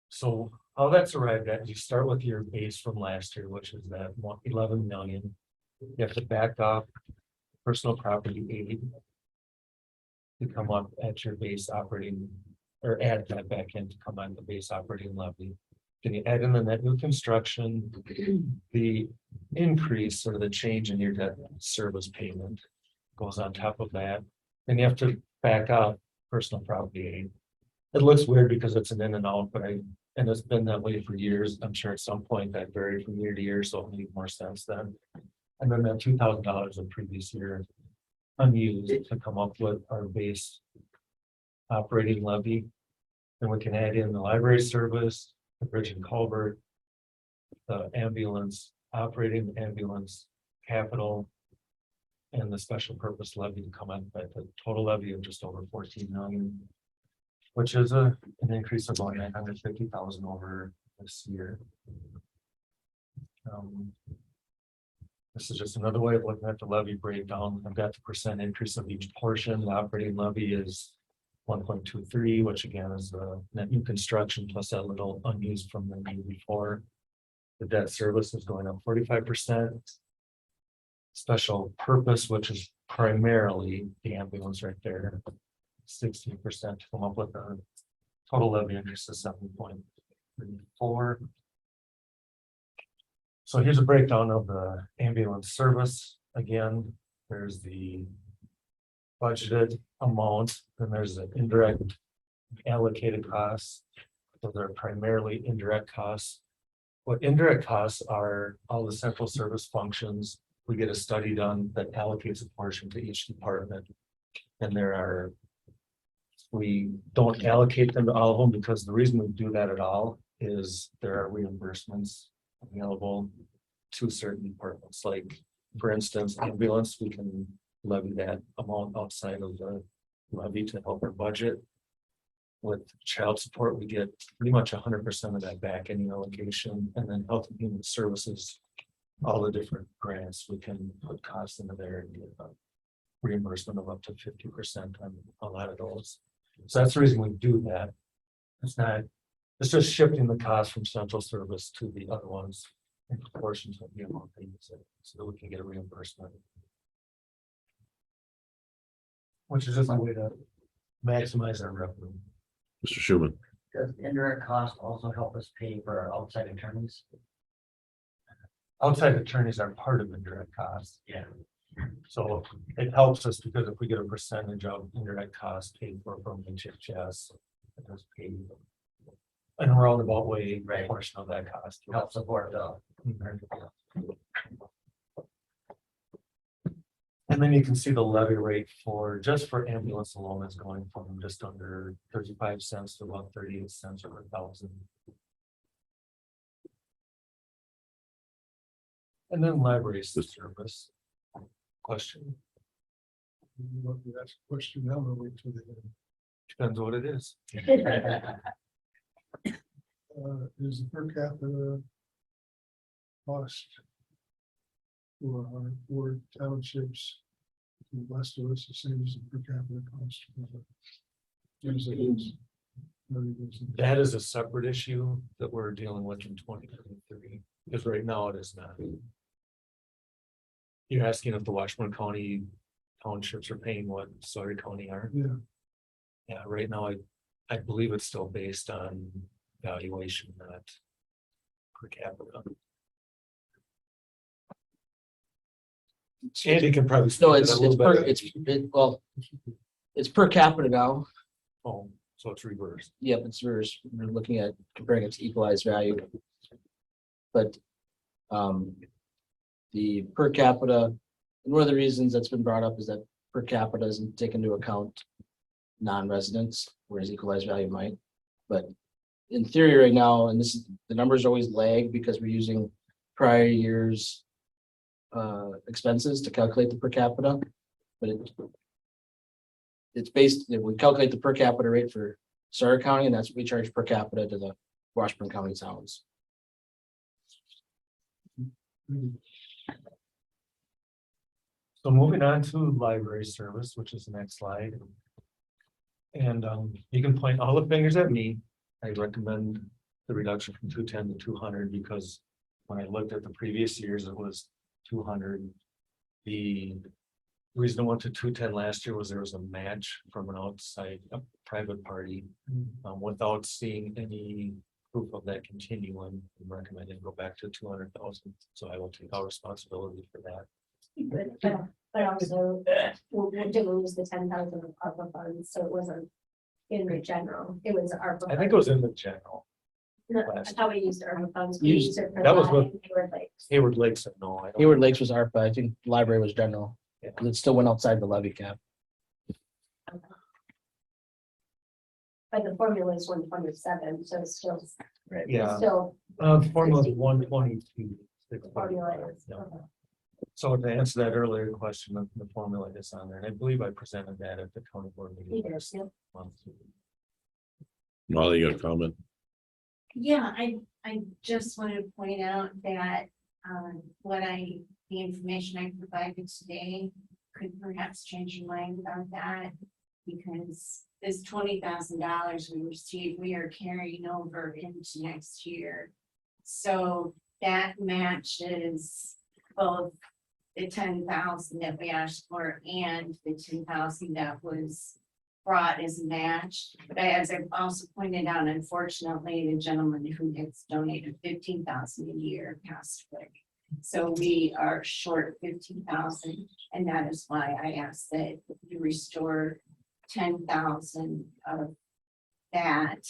So how that's arrived at, you start with your base from last year, which is that 11 million. You have to back off personal property aid to come up at your base operating, or add that back in to come on the base operating levy. Then you add in the net new construction, the increase or the change in your debt service payment goes on top of that. And you have to back up personal property aid. It looks weird because it's an in and out, but and it's been that way for years. I'm sure at some point that varied from year to year, so it'll make more sense then. And then that $2,000 in previous year unused to come up with our base operating levy. Then we can add in the library service, the bridge and culvert, the ambulance, operating ambulance, capital, and the special purpose levy to come up at the total levy of just over 14 million, which is an increase of about 950,000 over this year. This is just another way of looking at the levy breakdown. I've got the percent increase of each portion. The operating levy is 1.23, which again is the net new construction plus that little unused from the year before. The debt service is going up 45%. Special purpose, which is primarily the ambulance right there. 16% to come up with a total levy interest of 7.34. So here's a breakdown of the ambulance service. Again, there's the budgeted amount, and there's the indirect allocated costs. Those are primarily indirect costs. What indirect costs are, all the central service functions. We get a study done that allocates a portion to each department. And we don't allocate them to all of them, because the reason we do that at all is there are reimbursements available to certain departments. Like, for instance, ambulance, we can levy that amount outside of the levy to help our budget. With child support, we get pretty much 100% of that back in the allocation. And then health and human services, all the different grants, we can put costs into there and get a reimbursement of up to 50% on a lot of those. So that's the reason we do that. It's just shifting the cost from central service to the other ones in proportions of the amount they use it, so that we can get a reimbursement. Which is just a way to maximize our revenue. Mr. Schuman, Does indirect cost also help us pay for our outside attorneys? Outside attorneys are part of indirect costs. Yeah. So it helps us, because if we get a percentage of indirect costs paid for from HHS, it does pay in a roundabout way, a portion of that cost. Help support the. And then you can see the levy rate for, just for ambulance alone, is going from just under 35 cents to about 38 cents per thousand. And then library service. Question, That's a question now, or wait till the end. depends what it is. Is the per capita cost for our four townships, west of us, the same as the per capita cost? Yes, it is. That is a separate issue that we're dealing with in 2023, because right now it is not. You're asking if the Washburn County townships are paying what Sawyer County are? Yeah. Yeah, right now, I believe it's still based on valuation, not per capita. Andy can probably. speak No, to it's, that a it's little per, better. well, it's per capita now. Oh, so it's reversed. Yep, it's reverse. We're looking at comparing it to equalized value. But the per capita, and one of the reasons that's been brought up is that per capita doesn't take into account non-residents, whereas equalized value might. But in theory right now, and this is, the numbers always lag because we're using prior years expenses to calculate the per capita, but it's based, we calculate the per capita rate for Sawyer County, and that's what we charge per capita to the Washburn County towns. So moving on to library service, which is the next slide. And you can point all the fingers at me. I recommend the reduction from 210 to 200, because when I looked at the previous years, it was 200. The reason I went to 210 last year was there was a match from an outside, a private party, without seeing any proof of that continuing. I'm recommending go back to 200,000. So I will take all responsibility for that. But also, we didn't lose the 10,000 of ARPA funds, so it wasn't in the general, it was ARPA. I think it was in the general. No, I thought we used ARPA funds. We Used- used it for that was that what- and Hayward Lakes. Hayward Lakes said no. I don't. Hayward Lakes was ARPA, I think the library was general, Yeah. because it still went outside the levy cap. But the formula is 127, so it's still, Yeah. still The formula is 122. the formula is. Yeah. So to answer that earlier question, the formula is on there, and I believe I presented that at the county board meeting. Either, last yeah. month. Molly, you got a comment? Yeah, I just wanted to point out that, the information I provided today could perhaps change your mind about that. Because this $20,000 we received, we are carrying over into next year. So that matches both the 10,000 that we asked for and the 2,000 that was brought as a match. But as I've also pointed out, unfortunately, the gentleman who gets donated 15,000 a year passed away. So we are short 15,000, and that is why I asked that you restore 10,000 of that.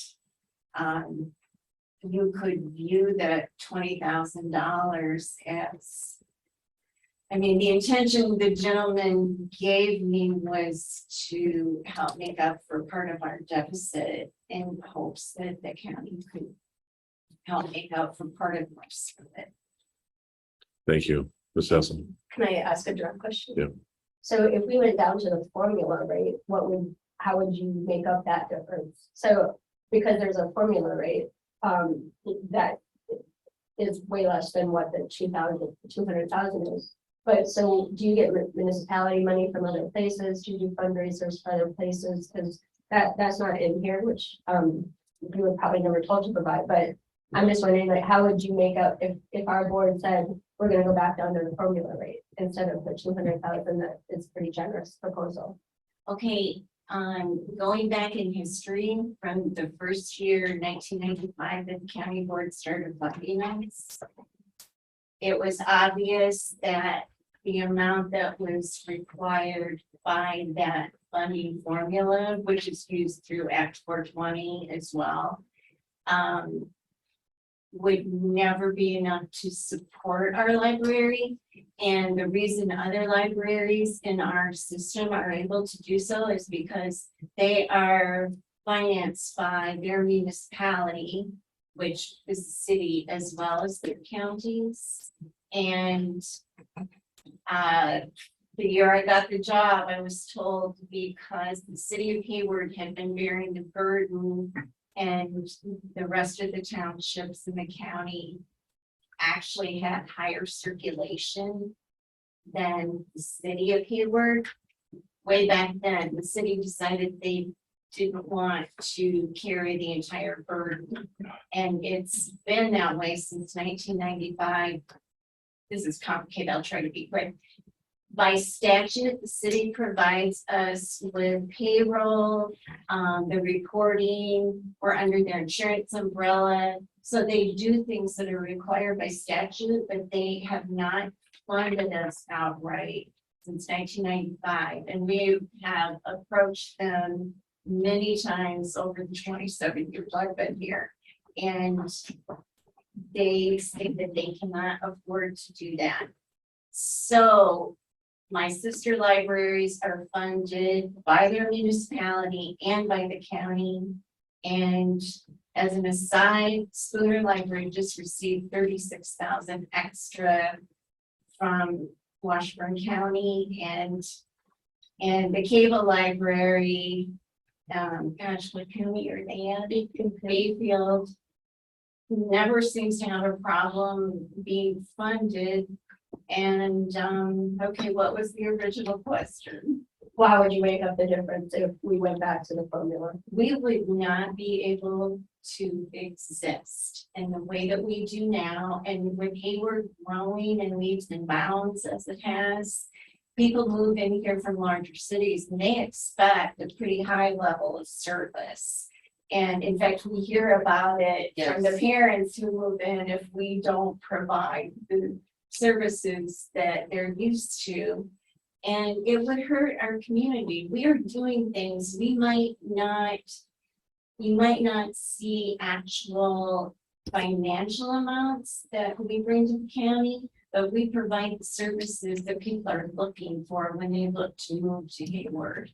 You could view that $20,000 as, I mean, the intention the gentleman gave me was to help make up for part of our deficit in hopes that the county could help make up for part of the rest of it. Thank you, Ms. Hessen. Can I ask a direct question? Yeah. So if we went down to the formula rate, how would you make up that difference? So because there's a formula rate, that is way less than what the 200,000 is. But so do you get municipality money from other places? Do you do fundraisers for other places? Because that's not in here, which we were probably never told to provide, but I'm just wondering, like, how would you make up if our board said we're gonna go back down to the formula rate instead of the 200,000, that is pretty generous proposal. Okay, going back in history from the first year, 1995, that the county board started funding us. It was obvious that the amount that was required by that funding formula, which is used through Act 420 as well, would never be enough to support our library. And the reason other libraries in our system are able to do so is because they are financed by their municipality, which is the city as well as their counties. And the year I got the job, I was told because the city of Hayward had been bearing the burden and the rest of the townships in the county actually had higher circulation than the city of Hayward. Way back then, the city decided they didn't want to carry the entire burden. And it's been that way since 1995. This is complicated, I'll try to be quick. By statute, the city provides us with payroll, the reporting, we're under their insurance umbrella. So they do things that are required by statute, but they have not funded us outright since 1995. And we have approached them many times over the 27 years I've been here. And they say that they cannot afford to do that. So my sister libraries are funded by their municipality and by the county. And as an aside, Spooner Library just received 36,000 extra from Washburn County, and the cable library, gosh, what county are they at? Bayfield never seems to have a problem being funded. And okay, what was the original question? Well, how would you make up the difference if we went back to the formula? We would not be able to exist in the way that we do now. And with Hayward growing in leaps and bounds as it has, people move in here from larger cities and they expect a pretty high level of service. And in fact, we hear about it from the parents who move in if we don't provide the services that they're used to. And it would hurt our community. We are doing things you might not see actual financial amounts that we bring to the county, but we provide the services that people are looking for when they look to move to Hayward.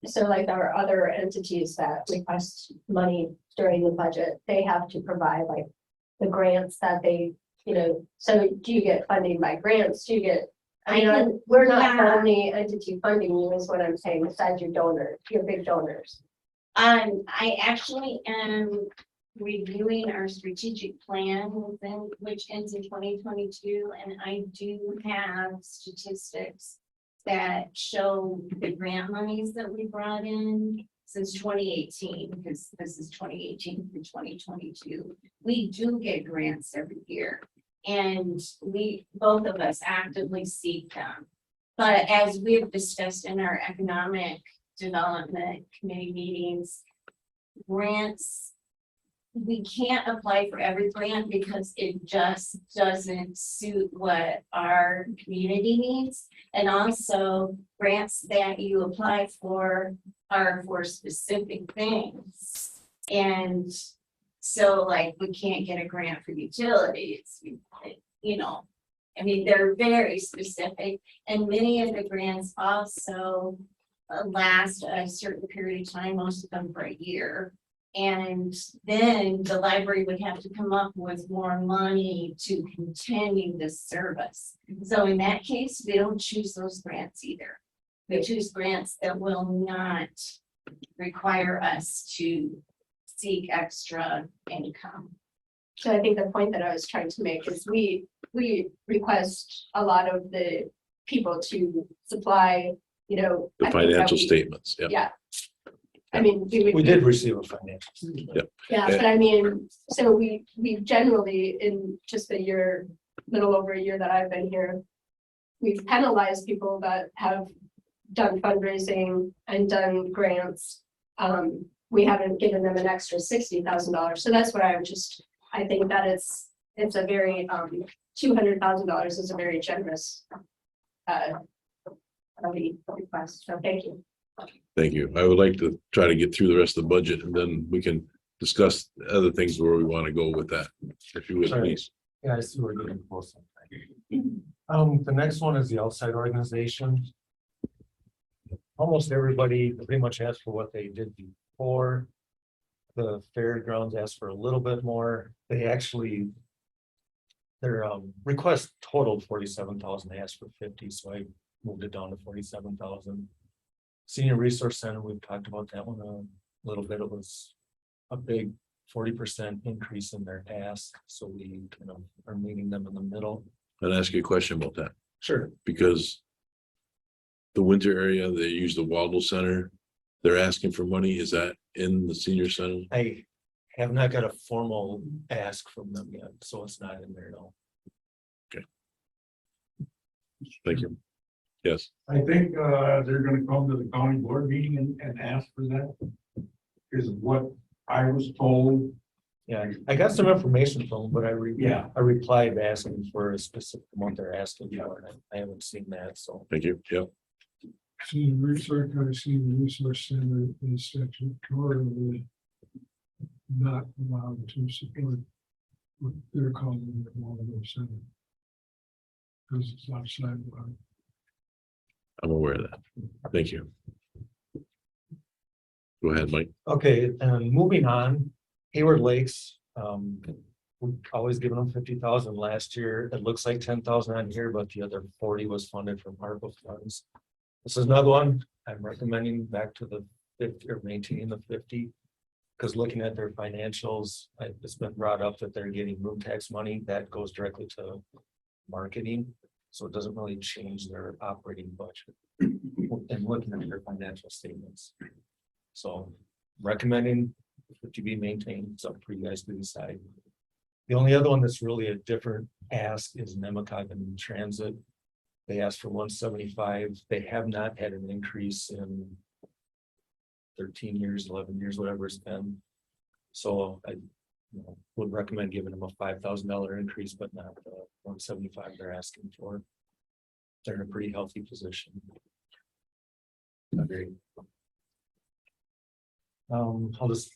So like our other entities that request money during the budget, they have to provide like the grants that they, so do you get funding by grants? Do you get, we're not the only entity funding you is what I'm saying, besides your donors, your big donors. I actually am reviewing our strategic plan which ends in 2022, and I do have statistics that show the grant monies that we brought in since 2018, because this is 2018 through 2022. We do get grants every year. And both of us actively seek them. But as we've discussed in our economic development committee meetings, grants, we can't apply for every grant because it just doesn't suit what our community needs. And also grants that you apply for are for specific things. And so like, we can't get a grant for utilities, you know. I mean, they're very specific, and many of the grants also last a certain period of time, most of them for a year. And then the library would have to come up with more money to continue this service. So in that case, we don't choose those grants either. We choose grants that will not require us to seek extra income. So I think the point that I was trying to make is we request a lot of the people to supply, you know. The I think that financial we- statements, yeah. Yeah. I mean, We did receive a financial. Yeah, but I mean, so we generally, in just the year, little over a year that I've been here, we've penalized people that have done fundraising and done grants. We haven't given them an extra $60,000. So that's what I think that it's a very, $200,000 is a very generous request. So thank you. Thank you. I would like to try to get through the rest of the budget and then we can discuss other things where we want to go with that. If you would, Sure. please. Yeah, I see we're getting close. The next one is the outside organization. Almost everybody pretty much asked for what they did before. The fairgrounds asked for a little bit more. They actually. Their request totaled 47,000. They asked for 50, so I moved it down to 47,000. Senior Resource Center, we've talked about that one a little bit. It was a big 40% increase in their ask, so we kind of are meeting them in the middle. I'll ask you a question about that Sure. because the winter area, they use the Waldo Center. They're asking for money. Is that in the senior center? I have not got a formal ask from them yet, so it's not in there now. Thank you. Yes, I think they're gonna come to the county board meeting and ask for that. Is what I was told. Yeah, I got some information from them, but Yeah. I replied asking for a specific amount they're asking for, and I haven't seen that, so. thank you. Yeah, Senior resource center is statutorily not allowed to support what they're calling the Waldo Center. Because it's outside of our. I'm aware of that. Thank you. Go ahead, Mike. Okay, and moving on, Hayward Lakes, we've always given them 50,000 last year. It looks like 10,000 on here, but the other 40 was funded from ARPA funds. This is another one I'm recommending back to the 50 or maintaining the 50. Because looking at their financials, it's been brought up that they're getting room tax money that goes directly to marketing. So it doesn't really change their operating budget and looking at their financial statements. So recommending it to be maintained. It's up for you guys to decide. The only other one that's really a different ask is Nemacolin Transit. They asked for 175. They have not had an increase in 13 years, 11 years, whatever it's been. So I would recommend giving them a $5,000 increase, but not the 175 they're asking for. They're in a pretty healthy position. Agreed. I'll just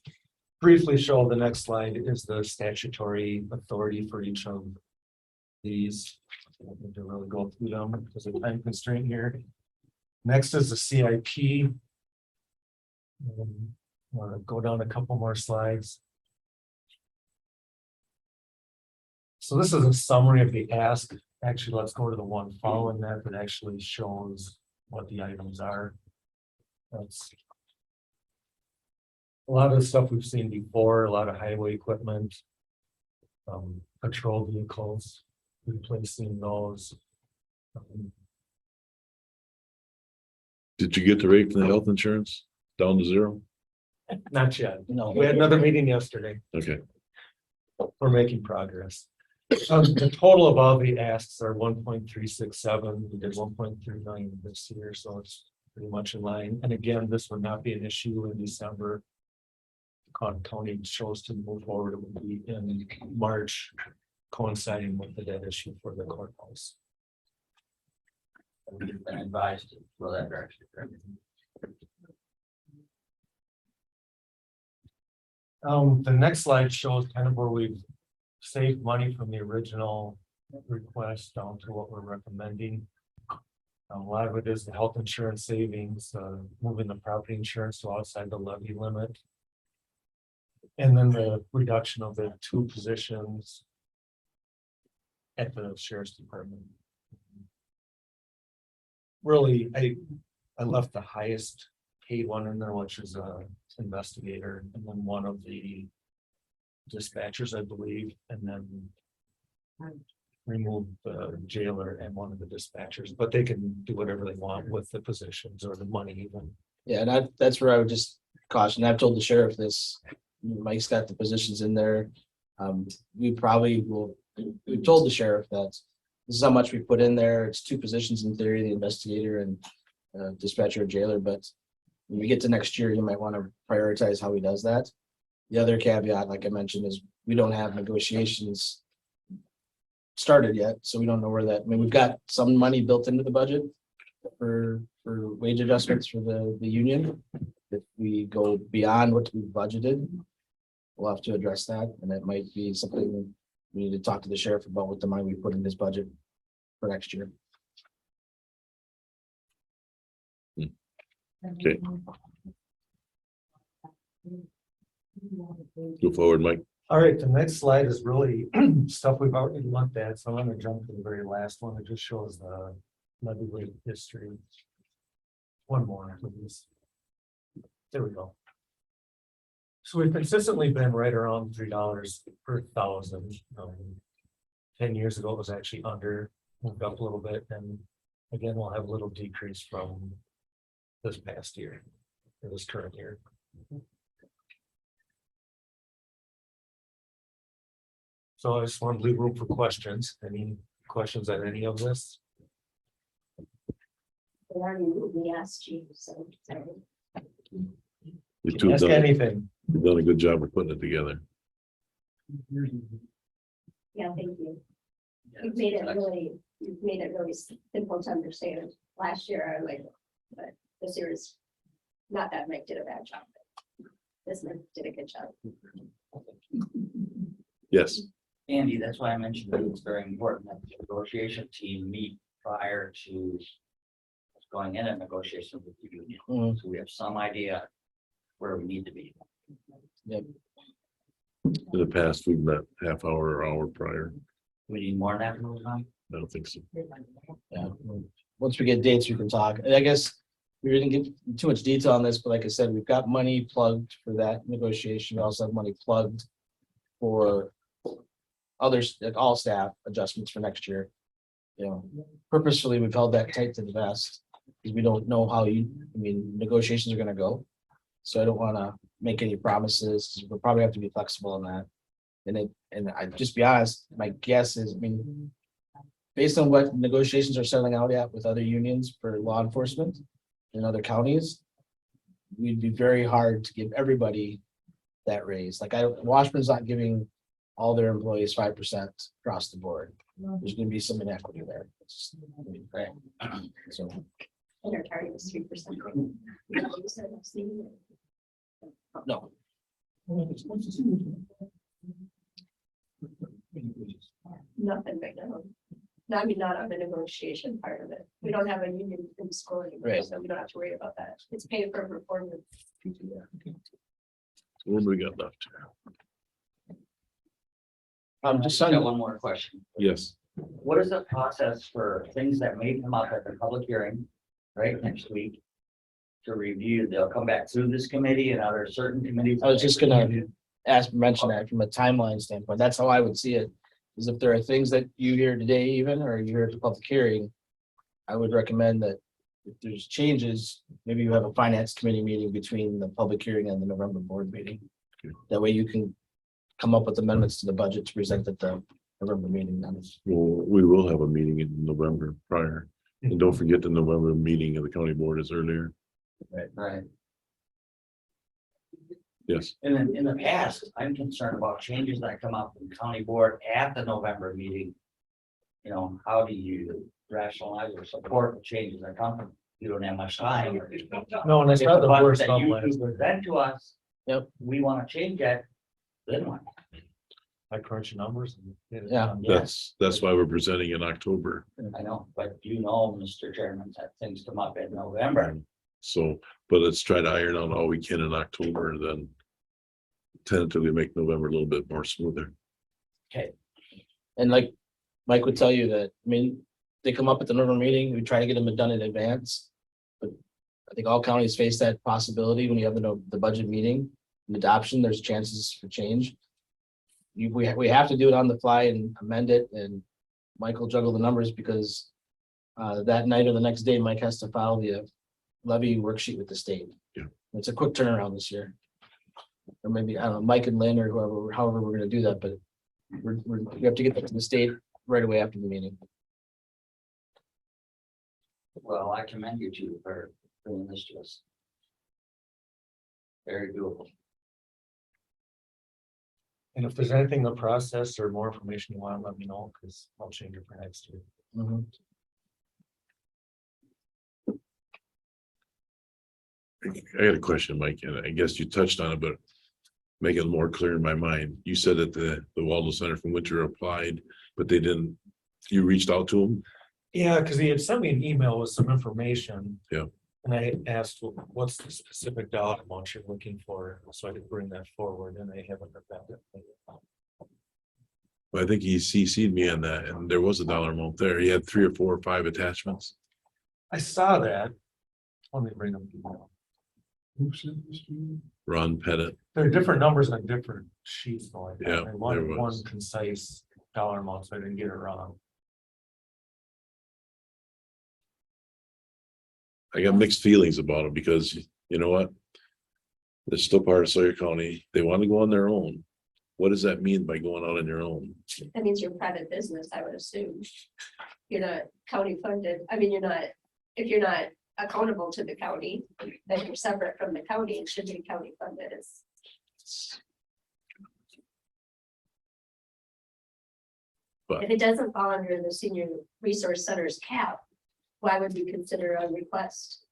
briefly show the next slide is the statutory authority for each of these. I don't need to really go through them because of time constraint here. Next is the CIP. Go down a couple more slides. So this is a summary of the ask. Actually, let's go to the one following that actually shows what the items are. That's a lot of the stuff we've seen before, a lot of highway equipment, patrol vehicles, replacing those. Did you get the rate from the health insurance down to 0? Not yet. No. We had another meeting yesterday. Okay, We're making progress. The total of all the asks are 1.367. We did 1.3 million this year, so it's pretty much in line. And again, this would not be an issue in December. County chose to move forward. It would be in March, coinciding with the debt issue for the courthouse. We've been advised to go that direction. correct? The next slide shows kind of where we've saved money from the original request down to what we're recommending. A lot of it is the health insurance savings, moving the property insurance to outside the levy limit. And then the reduction of the 2 positions at the sheriff's department. Really, I left the highest paid one in there, which is a investigator, and then one of the dispatchers, I believe, and then remove the jailer and one of the dispatchers, but they can do whatever they want with the positions or the money even. Yeah, and that's where I would just caution. I've told the sheriff this. Mike's got the positions in there. We probably will, we've told the sheriff that this is how much we put in there. It's 2 positions in theory, the investigator and dispatcher or jailer, but when we get to next year, you might want to prioritize how he does that. The other caveat, like I mentioned, is we don't have negotiations started yet, so we don't know where that, I mean, we've got some money built into the budget for wage adjustments for the union. If we go beyond what we budgeted, we'll have to address that, and that might be something we need to talk to the sheriff about with the money we put in his budget for next year. Okay. Go forward, Mike. All right, the next slide is really stuff we've already looked at, so I'm gonna jump to the very last one. It just shows the levy rate history. One more, please. There we go. So we've consistently been right around $3 per thousand. 10 years ago, it was actually under, moved up a little bit, and again, we'll have a little decrease from this past year, or this current year. So I just want to leave room for questions. Any questions on any of this? We asked you, so. You two have Ask anything. you've done a good job of putting it together. Yeah, thank you. You've made it really simple to understand. Last year, I like, but this year is not that Mike did a bad job. This Mike did a good job. Yes, Andy, that's why I mentioned that it's very important that the negotiation team meet prior to going in a negotiation with the union. Mhm. So we have some idea where we need to be. in the past, we've met half hour or hour prior. We need more than that. Time. I don't think so. Yeah, once we get dates, we can talk. And I guess we didn't get too much detail on this, but like I said, we've got money plugged for that negotiation. We also have money plugged for others, all staff adjustments for next year. You know, purposefully, we've held that tight to the vest because we don't know how negotiations are gonna go. So I don't wanna make any promises. We'll probably have to be flexible on that. And I just be honest, my guess is, based on what negotiations are settling out at with other unions for law enforcement in other counties, we'd be very hard to give everybody that raise. Like Washburn's not giving all their employees 5% across the board. There's gonna be some inequity there. Right. So, And our target was 3%. no, Nothing right now. No, I mean, not on the negotiation part of it. We don't have a union in scoring, Right. so we don't have to worry about that. It's paid for performance. What do we got left? just I got on, one more question. Yes, What is the process for things that may come up at the public hearing, right, next week? To review, they'll come back through this committee and other certain committees. I was just gonna mention that from a timeline standpoint. That's how I would see it. Is if there are things that you hear today even, or you hear at the public hearing, I would recommend that if there's changes, maybe you have a finance committee meeting between the public hearing and the November board meeting. Okay. That way you can come up with amendments to the budget to present at the November meeting then. Well, we will have a meeting in November prior. And don't forget the November meeting of the county board is earlier. Right. Yes, And then in the past, I'm concerned about changes that come up in county board at the November meeting. You know, how do you rationalize or support the changes that come from, you don't have much time. No, and I If saw the budget worst that up you last, present to us. Yep. We want to change that, then what? I crunch numbers. and get it Yeah. done. that's why we're presenting in October. I know, but you know, Mr. Chairman, that things come up in November. So, but let's try to iron out all we can in October and then tentatively make November a little bit more smoother. And like Mike would tell you that, I mean, they come up at the November meeting, we try to get them done in advance. But I think all counties face that possibility when you have the budget meeting, and adoption, there's chances for change. We have to do it on the fly and amend it, and Michael juggle the numbers because that night or the next day, Mike has to file the levy worksheet with the state. Yeah. It's a quick turnaround this year. Or maybe, I don't know, Mike and Lynn or whoever, however we're gonna do that, but we have to get that to the state right away after the meeting. Well, I commend you two for doing this to us. Very doable. And if there's anything in the process or more information you want, let me know, because I'll change it for next year. Mhm. I got a question, Mike, and I guess you touched on it, but make it more clear in my mind. You said that the Waldo Center from Winter applied, but they didn't, you reached out to them? Yeah, because he had sent me an email with some information. Yeah. And I asked, well, what's the specific dollar amount you're looking for, so I could bring that forward, and I haven't heard back. I think he CC'd me on that, and there was a dollar amount there. He had 3 or 4 or 5 attachments. I saw that. Let me bring them. Who sent this to you? Ron Pettit. There are different numbers on different sheets, though. I thought. Yeah, I there wanted was. one concise dollar amount, so I didn't get it wrong. I got mixed feelings about it because you know what? They're still part of Sawyer County. They want to go on their own. What does that mean by going out on your own? That means you're private business, I would assume. You're not county funded. I mean, if you're not accountable to the county, then you're separate from the county and should be county funded. But If it doesn't fall under the senior resource center's cap, why would we consider a request?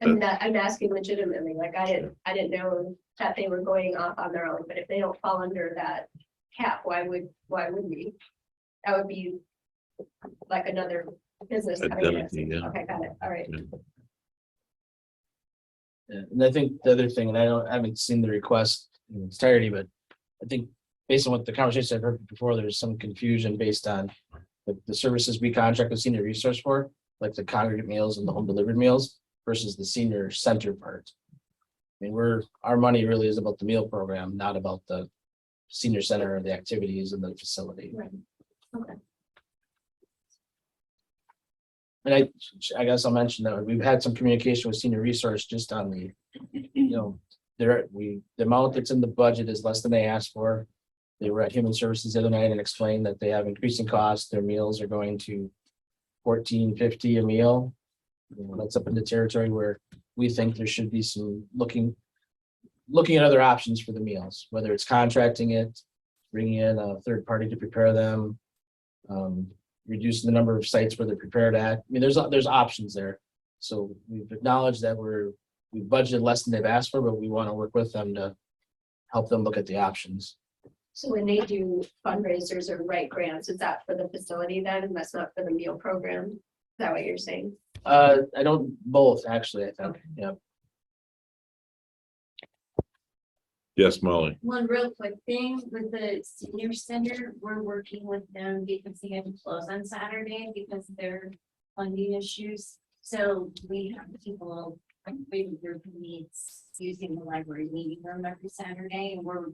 I'm asking legitimately, like I didn't know that they were going off on their own, but if they don't fall under that cap, why would we? That would be like another business. coming in. Identity, yeah. Okay, got it. All right. Yeah, and I think the other thing, and I haven't seen the request in its entirety, but I think based on what the conversation I've heard before, there's some confusion based on the services we contract with senior resource for, like the congregate meals and the home delivered meals versus the senior center part. I mean, our money really is about the meal program, not about the senior center or the activities in the facility. Right. Okay. And I guess I'll mention that we've had some communication with senior resource just on the, the amount that's in the budget is less than they asked for. They were at Human Services the other night and explained that they have increasing costs. Their meals are going to $14.50 a meal. That's up in the territory where we think there should be some looking at other options for the meals, whether it's contracting it, bringing in a third party to prepare them, reducing the number of sites where they're prepared at. I mean, there's options there. So we've acknowledged that we budgeted less than they've asked for, but we want to work with them to help them look at the options. So when they do fundraisers or write grants, is that for the facility then? And that's not for the meal program? Is that what you're saying? I don't, both actually, I think. Yeah. yes, Molly. One real quick thing with the senior center, we're working with them because they have to close on Saturday because of their funding issues. So we have people, like big group needs using the library meeting room every Saturday, and we're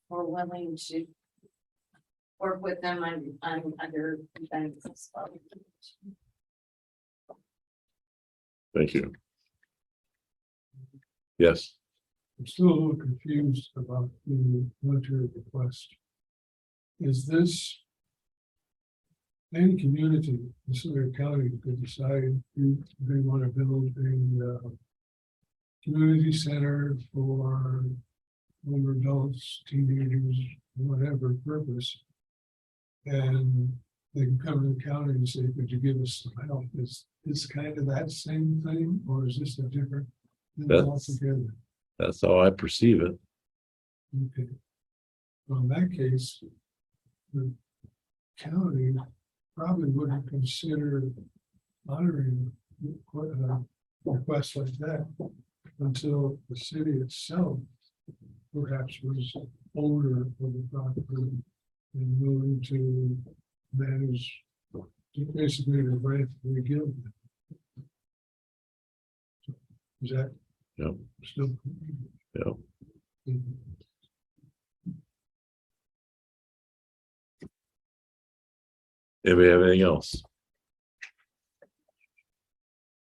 willing to work with them on other events as well. Thank you. Yes, I'm still a little confused about the military request. is this? Any community, in Sawyer County could decide if they want to build a community center for older adults, teenagers, whatever purpose. And they can come to the county and say, could you give us some help? Is kind of that same thing, or is this a different? thing That's- altogether? That's how I perceive it. Okay. Well, in that case, the county probably wouldn't consider honoring requests like that until the city itself perhaps was owner of the property and willing to manage basically the grant that we give them. Is that? Yep. Still? Yep. Mhm. Anybody have anything else?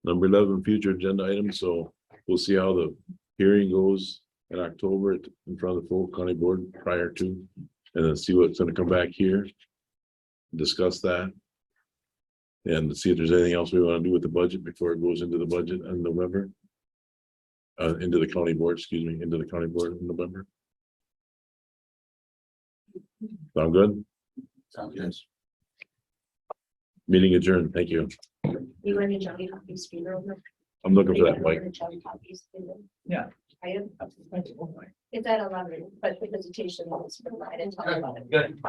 Number 11, future agenda items, so we'll see how the hearing goes in October in front of the full county board prior to, and then see what's gonna come back here. Discuss that. And see if there's anything else we wanna do with the budget before it goes into the budget in November. Into the county board, excuse me, into the county board in November. Sound good? Sounds good. Yes. Meeting adjourned, thank you. You want to jump copies, Peter? I'm looking for that, Mike. Yeah. I am. It's at 11, but the visitation was provided. Good.